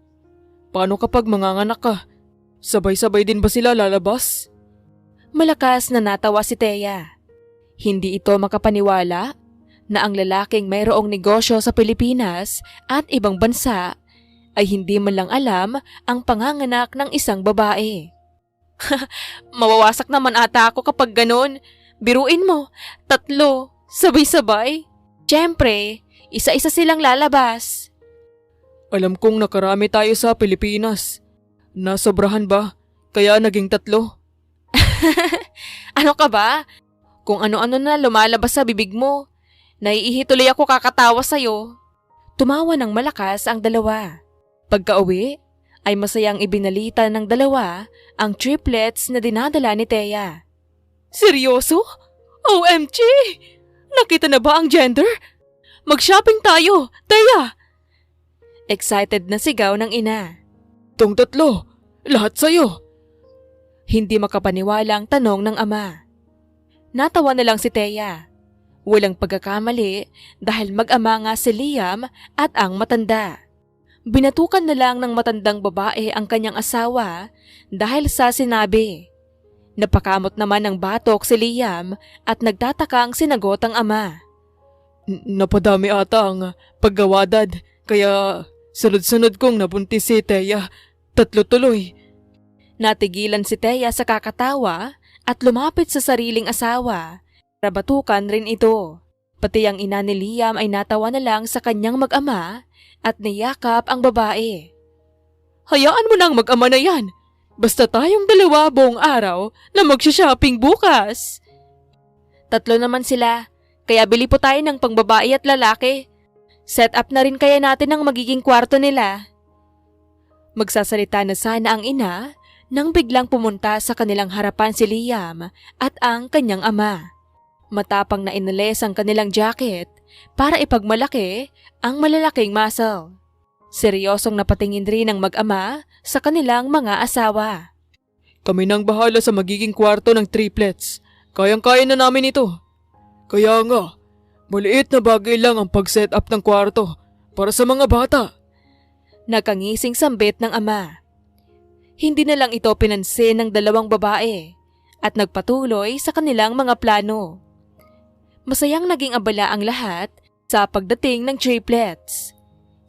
Paano kapag manganganak ka? Sabay-sabay din ba sila lalabas? Malakas na natawa si Thea. Hindi ito makapaniwala na ang lalaking mayroong negosyo sa Pilipinas at ibang bansa ay hindi man lang alam ang panganganak ng isang babae. Mawawasak naman ata ako kapag ganun. Biruin mo, 3, sabay-sabay. Siyempre, isa-isa silang lalabas. Alam kong nakarami tayo sa Pilipinas. Nasobrahan ba? Kaya naging 3? Ano ka ba? Kung ano-ano na lumalabas sa bibig mo. Naiihi tuloy ako kakatawa sa'yo. Tumawa ng malakas ang 2. Pagka-uwi, ay masayang ibinalita ng 2 ang triplets na dinadala ni Thea. Seryoso? OMG! Nakita na ba ang gender? Mag-shopping tayo, Thea! Excited na sigaw ng ina. Tong 3, lahat sa'yo. Hindi makapaniwala ang tanong ng ama. Natawa na lang si Thea. Walang pagkakamali dahil mag-ama nga si Liam at ang matanda. Binatukan na lang ng matandang babae ang kanyang asawa dahil sa sinabi. Napakamot naman ng batok si Liam at nagtatakang sinagot ang ama. Napadami ata ang paggawadad, kaya sunod-sunod kong nabuntis si Thea. 3 tuloy. Natigilan si Thea sa kakatawa at lumapit sa sariling asawa. Rabatukan rin ito. Pati ang ina ni Liam ay natawa na lang sa kanyang mag-ama at niyakap ang babae. Hayaan mo nang mag-ama na yan. Basta tayong 2 buong araw na magsha-shopping bukas. 3 naman sila, kaya bili po tayo ng pangbabae at lalaki. Set up na rin kaya natin ang magiging kwarto nila. Magsasalita na sana ang ina nang biglang pumunta sa kanilang harapan si Liam at ang kanyang ama. Matapang na inalis ang kanilang jacket para ipagmalaki ang malalaking muscle. Seryosong napatingin rin ng mag-ama sa kanilang mga asawa. Kami nang bahala sa magiging kwarto ng triplets. Kayang-kaya na namin ito. Kaya nga, maliit na bagay lang ang pag-set up ng kwarto para sa mga bata. Nakangising sambit ng ama. Hindi na lang ito pinansin ng dalawang babae at nagpatuloy sa kanilang mga plano. Masayang naging abala ang lahat sa pagdating ng triplets.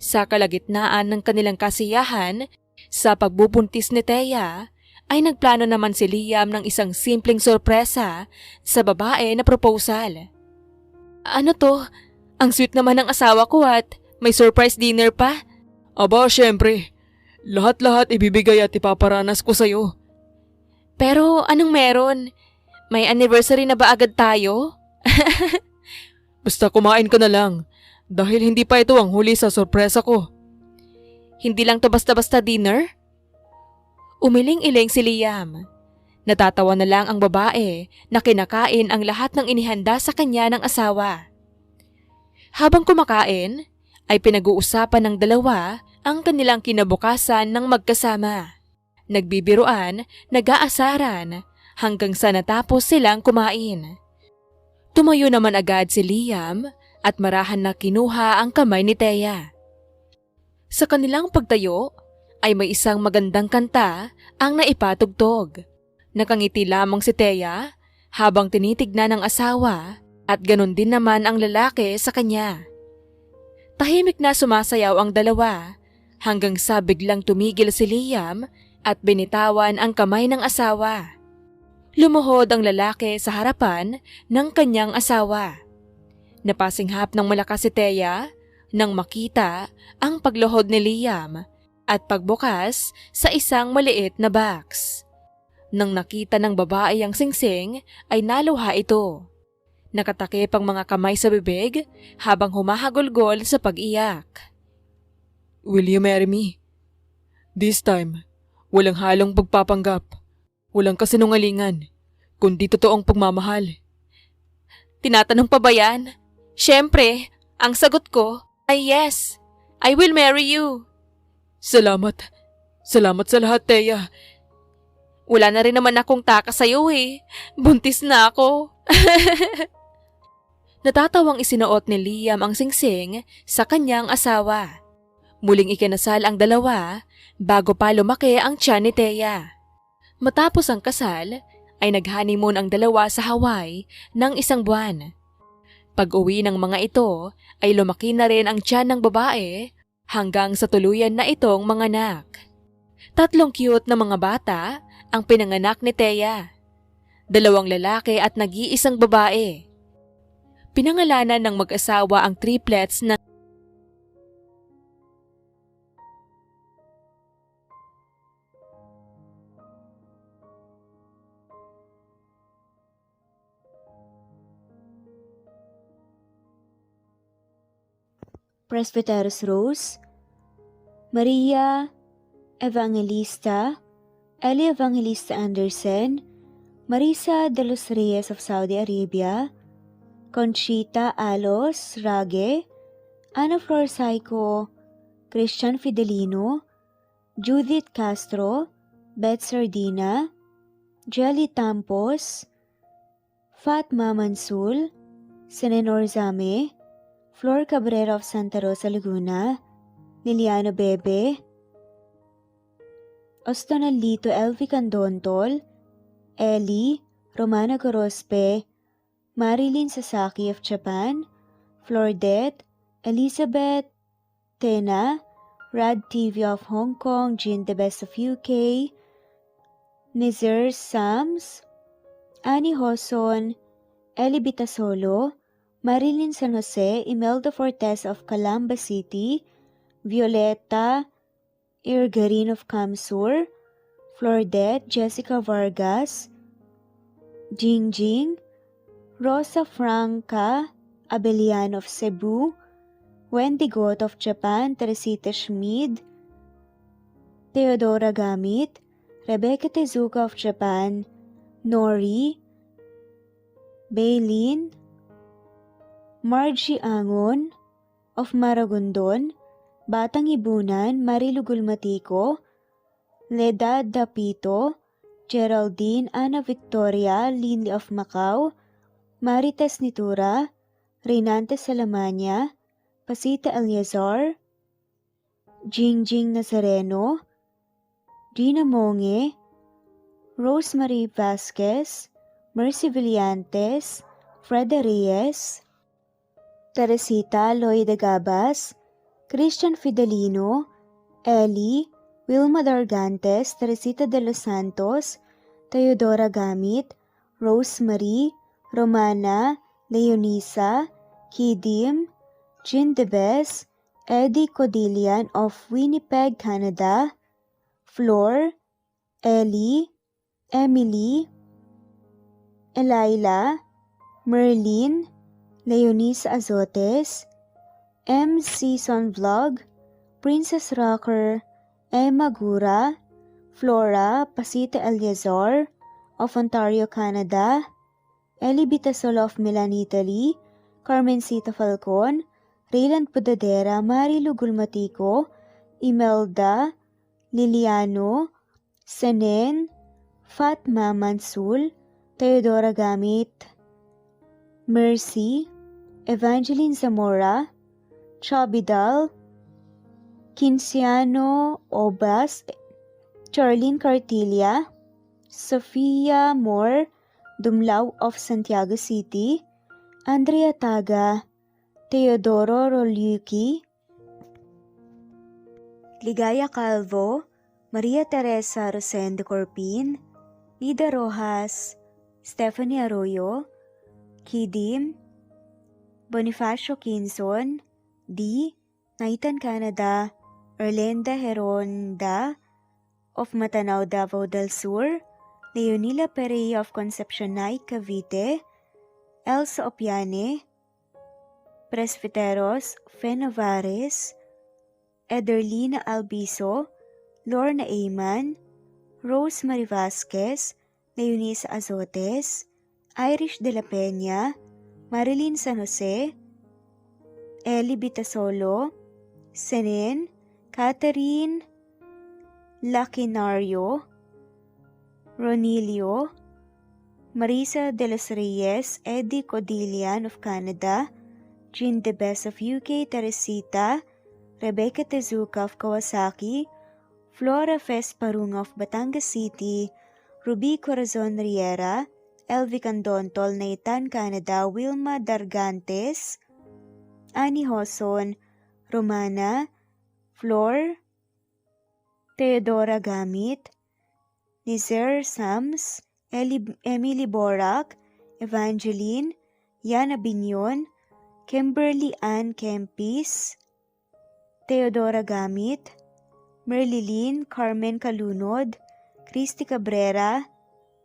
Sa kalagitnaan ng kanilang kasiyahan sa pagbubuntis ni Thea, ay nagplano naman si Liam ng isang simpleng sorpresa sa babae na proposal. Ano to? Ang sweet naman ng asawa ko at may surprise dinner pa. Aba, syempre. Lahat-lahat ibibigay at ipaparanas ko sa'yo. Pero anong meron? May anniversary na ba agad tayo? Basta kumain ka na lang. Dahil hindi pa ito ang huli sa sorpresa ko. Hindi lang to basta-basta dinner? Umiling-iling si Liam. Natatawa na lang ang babae na kinakain ang lahat ng inihanda sa kanya ng asawa. Habang kumakain, ay pinag-uusapan ng dalawa ang kanilang kinabukasan ng magkasama. Nagbibiruan, nag-aasaran, hanggang sa natapos silang kumain. Tumayo naman agad si Liam at marahan na kinuha ang kamay ni Thea. Sa kanilang pagtayo, ay may isang magandang kanta ang naipatugtog. Nakangiti lamang si Thea habang tinitignan ng asawa at ganon din naman ang lalaki sa kanya. Tahimik na sumasayaw ang dalawa hanggang sa biglang tumigil si Liam at binitawan ang kamay ng asawa. Lumuhod ang lalaki sa harapan ng kanyang asawa. Napasinghap ng malakas si Thea nang makita ang pagluhod ni Liam at pagbukas sa isang maliit na box. Nang nakita ng babae ang singsing ay naluha ito. Nakatakip ang mga kamay sa bibig habang humahagulgol sa pag-iyak. Will you marry me? This time, walang halong pagpapanggap. Walang kasinungalingan, kundi totoong pagmamahal. Tinatanong pa ba yan? Siyempre, ang sagot ko ay yes. I will marry you. Salamat. Salamat sa lahat, Thea. Wala na rin naman akong taka sa'yo eh. Buntis na ako. Natatawang isinuot ni Liam ang singsing sa kanyang asawa. Muling ikinasal ang dalawa bago pa lumaki ang tiyan ni Thea. Matapos ang kasal, ay nag-honeymoon ang dalawa sa Hawaii ng 1 buwan. Pag-uwi ng mga ito, ay lumaki na rin ang tiyan ng babae hanggang sa tuluyan na itong manganak. 3 cute na mga bata ang pinanganak ni Thea. 2 lalaki at nag-iisang babae. Pinangalanan ng mag-asawa ang triplets na Presbyteros Rose, Maria Evangelista, Eli Evangelista Anderson, Marisa de los Reyes of Saudi Arabia, Conchita Alos Rage, Ana Flor Saico, Christian Fidelino, Judith Castro, Beth Sardina, Jelly Tampos, Fatma Mansul, Senenor Zame, Flor Cabrera of Santa Rosa, Laguna, Liliano Bebe, Ostonalito Elvi Candontol, Ellie, Romana Gorospe, Marilyn Sasaki of Japan, Flordet, Elizabeth Tena, Rad TV of Hong Kong, Jean the Best of UK, Nizar Sams, Annie Hoson, Ellie Bitasolo, Marilyn San Jose, Imelda Fortes of Calamba City, Violeta Irgarin of Kamsur, Flordet, Jessica Vargas, Jingjing, Rosa Franca Abelian of Cebu, Wendy Goth of Japan, Teresita Schmid, Theodora Gamit, Rebecca Tezuka of Japan, Nori, Baylin, Margie Angon of Maragondon, Batang Ibunan, Marilu Gulmatico, Leda Dapito, Geraldine Ana Victoria Linley of Macau, Marites Nitura, Reynante Salamania, Pasita Eliazar, Jingjing Nazareno, Gina Monge, Rosemary Vasquez, Mercy Villantes, Freda Reyes, Teresita Lloyd Gabas, Christian Fidelino, Ellie, Wilma Dargantes, Teresita de los Santos, Teodora Gamit, Rosemary, Romana, Leonisa, Kidim, Jean Debes, Eddie Codillian of Winnipeg, Canada, Flor, Ellie, Emily, Elila, Merlin, Leonisa Azotes, M. Season Vlog, Princess Rocker, Emma Gura, Flora Pasita Eliazar of Ontario, Canada, Eli Bitasol of Milan, Italy, Carmencita Falcon, Rayland Pudadera, Marilu Gulmatico, Imelda, Liliano, Senen, Fatma Mansul, Teodora Gamit, Mercy, Evangeline Zamora, Chabidal, Kinciano Obas, Charlene Cartilla, Sofia Moore, Dumlao of Santiago City, Andrea Taga, Teodoro Roliuki, Ligaya Calvo, Maria Teresa Rosendo Corpin, Lida Rojas, Stephanie Arroyo, Kidim, Bonifacio Quinzon, D. Naitan, Canada, Erlenda Heronda of Matanao, Davao del Sur, Leonila Perea of Concepcion, Naik, Cavite, Elsa Opiane, Presbiteros, Fenavares, Ederlina Albiso, Lorna Ayman, Rosemary Vasquez, Leonisa Azotes, Irish de la Peña, Marilyn San Jose, Eli Bitasolo, Senen, Catherine Lacinario, Ronilio, Marisa de los Reyes, Eddie Codillian of Canada, Jean Debes of UK, Teresita, Rebecca Tezuka of Kawasaki, Flora Fes Parung of Batangas City, Ruby Corazon Riera, Elvi Candontol, Naitan, Canada, Wilma Dargantes, Annie Hoson, Romana, Flor, Teodora Gamit, Nizer Sams, Emily Borak, Evangeline, Yana Binyon, Kimberly Ann Kempis, Teodora Gamit, Merlilyn Carmen Calunod, Christy Cabrera,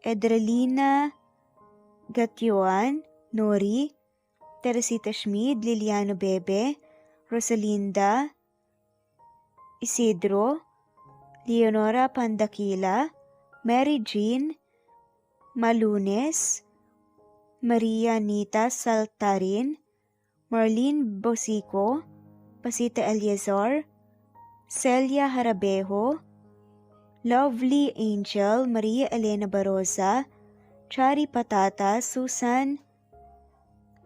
Edralina Gatyoan, Nori, Teresita Schmid, Liliano Bebe, Rosalinda Isidro, Leonora Pandakila, Mary Jean Malunes, Maria Nita Saltarin, Marlene Bosico, Pasita Eliazar, Celia Harabejo, Lovely Angel, Maria Elena Barosa, Chari Patata, Susan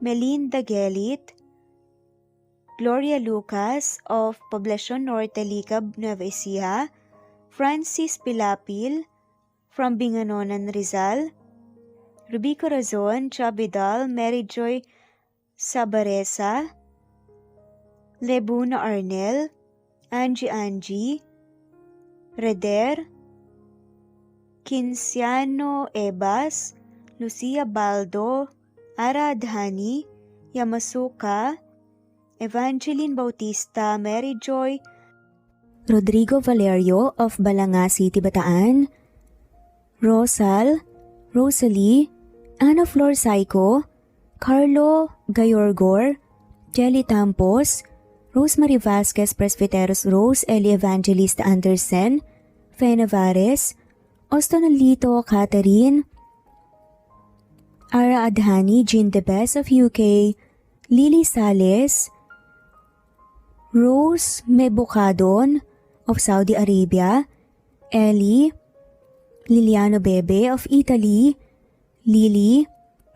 Melinda Gelit, Gloria Lucas of Poblacion Norte, Licab, Nueva Ecija, Francis Pilapil from Binganonan, Rizal, Ruby Corazon, Chabidal, Mary Joy Sabaresa, Lebuna Arnel, Angie, Reder, Kinciano Ebas, Lucia Baldo, Ara Adhani, Yamasuka, Evangeline Bautista, Mary Joy, Rodrigo Valerio of Balanga City, Bataan, Rosal, Rosalie, Ana Flor Saico, Carlo Gayorgor, Jelly Tampos, Rosemary Vasquez Presbiteros Rose, Eli Evangelista Anderson, Fe Navares, Ostonalito Catherine, Ara Adhani, Jean Debes of UK, Lily Sales, Rose Mebocadon of Saudi Arabia, Ellie Liliano Bebe of Italy, Lily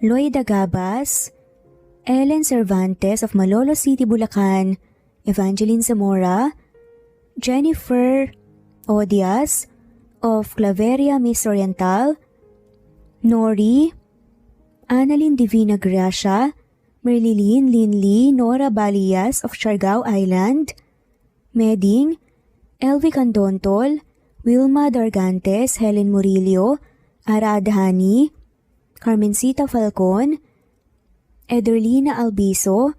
Loida Gabas, Ellen Cervantes of Malolos City, Bulacan, Evangeline Zamora, Jennifer Odias of Claveria, Miss Oriental, Nori, Annalyn Divina Gracia, Merlilyn Linley Nora Balias of Siargao Island, Meding, Elvi Candontol, Wilma Dargantes, Helen Murillo, Ara Adhani, Carmencita Falcon, Ederlina Albiso,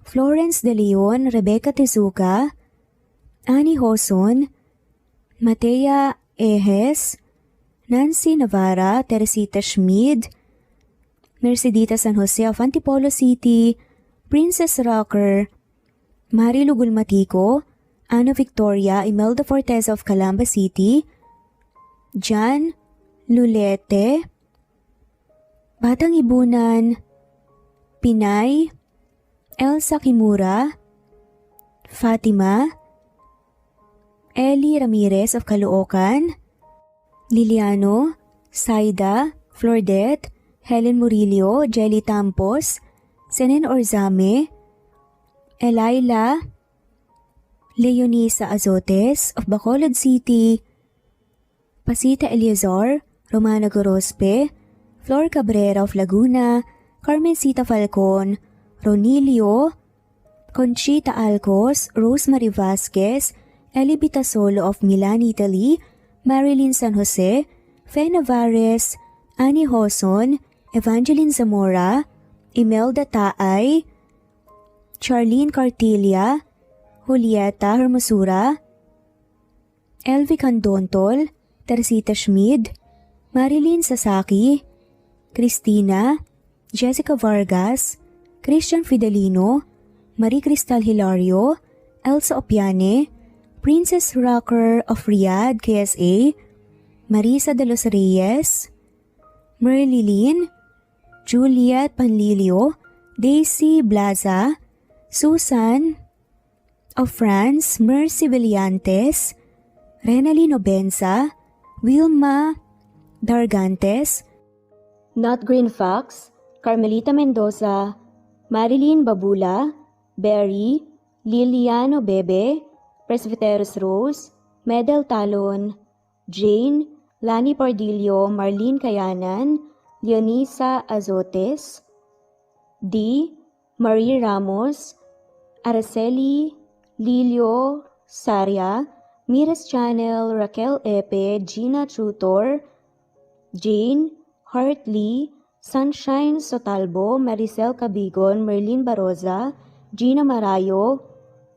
Florence De Leon, Rebecca Tezuka, Annie Hoson, Matea Ejes, Nancy Navarra, Teresita Schmid, Mercedita San Jose of Antipolo City, Princess Rocker, Marilu Gulmatico, Ana Victoria, Imelda Forteza of Calamba City, Jan Lulete, Batang Ibunan, Pinay, Elsa Kimura, Fatima, Ellie Ramirez of Caloocan, Liliano, Saida, Flordette, Helen Murillo, Jelly Tampos, Senen Orzame, Elaila, Leonisa Azotes of Bacolod City, Pasita Eliazar, Romana Gorospe, Flor Cabrera of Laguna, Carmencita Falcon, Ronilio, Conchita Alcos, Rosemary Vasquez, Eli Bitasolo of Milan, Italy, Marilyn San Jose, Fe Navares, Annie Hoson, Evangeline Zamora, Imelda Taay, Charlene Cartilia, Julieta Hermosura, Elvi Candontol, Teresita Schmid, Marilyn Sasaki, Christina, Jessica Vargas, Christian Fidelino, Marie Cristal Hilario, Elsa Opiane, Princess Rocker of Riyadh, KSA, Marisa de los Reyes, Merlilyn, Juliet Panlilio, Daisy Blaza, Susan of France, Mercy Villantes, Renalyn Obenza, Wilma Dargantes, Not Green Fox, Carmelita Mendoza, Marilyn Babula, Berry, Liliano Bebe, Presbyteros Rose, Medel Talon, Jane, Lani Pardillo, Marlene Kayanan, Leonisa Azotes, D. Marie Ramos, Araceli Lilio Saria, Miras Channel, Raquel Epe, Gina Tutor, Jane Hartley, Sunshine Sotalbo, Maricel Cabigon, Merlin Baroza, Gina Marayo,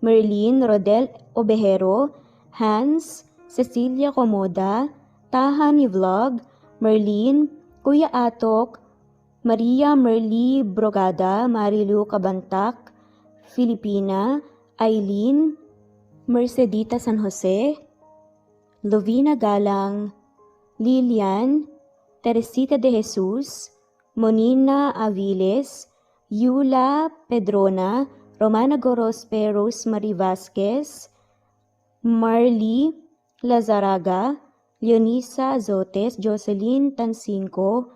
Merlin Rodel Obejero, Hans, Cecilia Comoda, Tahan Vlog, Merlin, Kuya Atok, Maria Merly Brogada, Marilu Cabantak, Filipina, Eileen, Mercedita San Jose, Lovina Galang, Lilian, Teresita de Jesus, Monina Aviles, Yula Pedrona, Romana Gorospe, Rosemary Vasquez, Marley Lazaraga, Leonisa Azotes, Jocelyn Tancinco,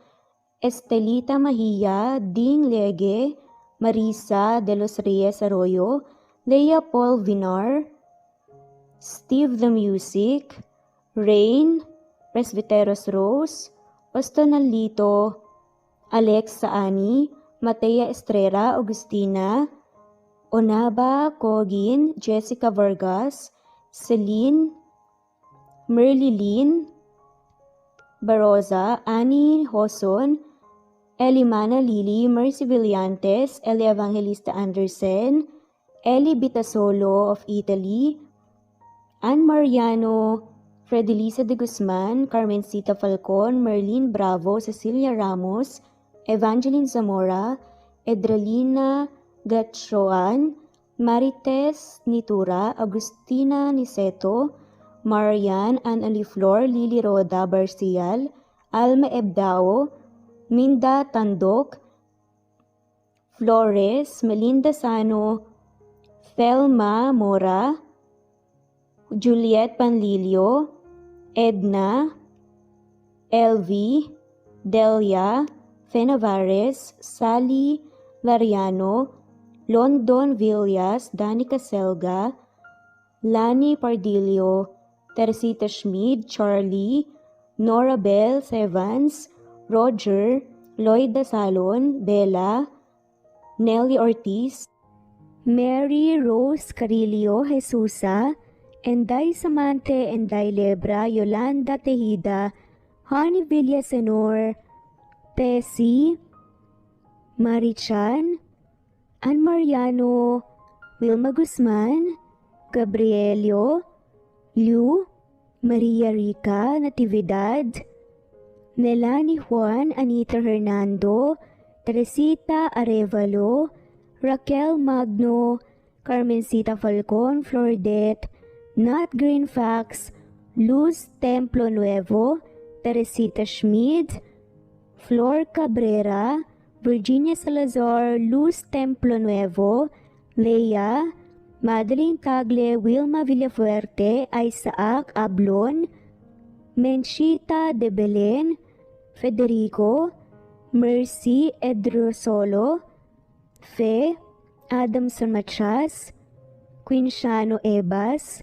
Estelita Mahia, Ding Lege, Marisa de los Reyes Arroyo, Leia Paul Vinar, Steve the Music, Rain, Presbyteros Rose, Ostonalito, Alex Saani, Matea Estrera, Agustina, Onaba Cogin, Jessica Vargas, Celine, Merlilyn Baroza, Annie Hoson, Elimana Lili, Mercy Villantes, Eli Evangelista Anderson, Eli Bitasolo of Italy, Ann Mariano, Fredelisa de Guzman, Carmencita Falcon, Merlin Bravo, Cecilia Ramos, Evangeline Zamora, Edralina Gatchoan, Marites Nitura, Agustina Niceto, Marian, Ann Aliflor, Lily Roda Barcial, Alma Ebdao, Minda Tandok, Flores, Melinda Sano, Felma Mora, Juliet Panlilio, Edna, LV, Delia, Fenavares, Sally Lariano, London Villas, Danica Selga, Lani Pardillo, Teresita Schmid, Charlie, Nora Bell Evans, Roger, Lloyd Dasalon, Bella, Nelly Ortiz, Mary Rose Carillo Jesusa, Enday Samante, Enday Lebra, Yolanda Tejida, Honey Villasenor, Tessie, Marichan, Ann Mariano, Wilma Guzman, Gabrielio, Liu, Maria Rica Natividad, Nelani Juan, Anita Hernando, Teresita Arevalo, Raquel Magno, Carmencita Falcon, Flordet, Nat Greenfax, Luz Templo Nuevo, Teresita Schmid, Flor Cabrera, Virginia Salazar, Luz Templo Nuevo, Leia, Madeline Tagle, Wilma Villafuerte, Isaac Ablon, Menchita de Belen, Federico, Mercy Edrosolo, Fe, Adamson Machas, Quinsiano Ebas,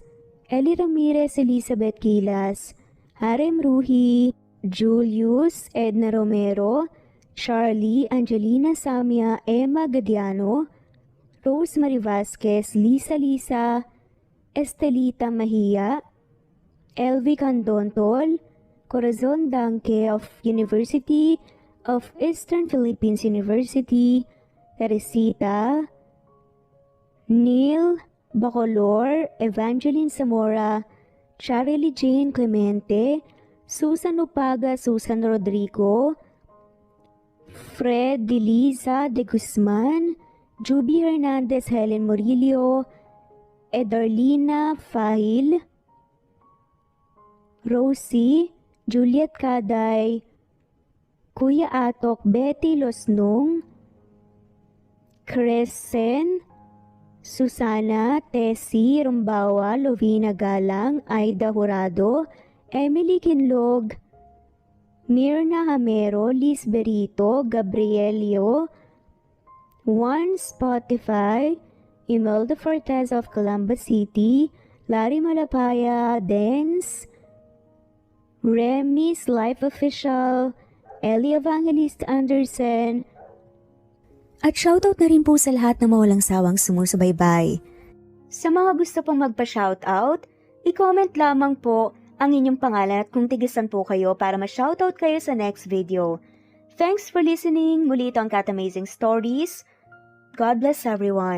Eli Ramirez Elizabeth Gilas, Harem Ruhi, Julius Edna Romero, Charlie Angelina Samia, Emma Gadiano, Rosemary Vasquez, Lisa, Estelita Mahia, Elvi Candontol, Corazon Danke of University of Eastern Philippines University, Teresita, Neil Bacolor, Evangeline Zamora, Charlie Jane Clemente, Susan Upaga, Susan Rodrigo, Fred Deliza de Guzman, Juby Hernandez, Helen Murillo, Edarlina Fahil, Rosie, Juliet Kaday, Kuya Atok, Betty Losnong, Crescen, Susana, Tessie Rumbawa, Lovina Galang, Aida Jurado, Emily Kinlog, Mirna Hamero, Liz Berito, Gabrielio, One Spotify, Imelda Fortes of Columbus City, Larry Malapaya, Dance, Remy's Life Official, Ellie Evangelist Anderson, At shoutout na rin po sa lahat na mawalang sawang sumusubaybay. Sa mga gusto pong magpa-shoutout, i-comment lamang po ang inyong pangalan at kung tigisan po kayo para ma-shoutout kayo sa next video. Thanks for listening. Muli ito ang Cat Amazing Stories. God bless everyone.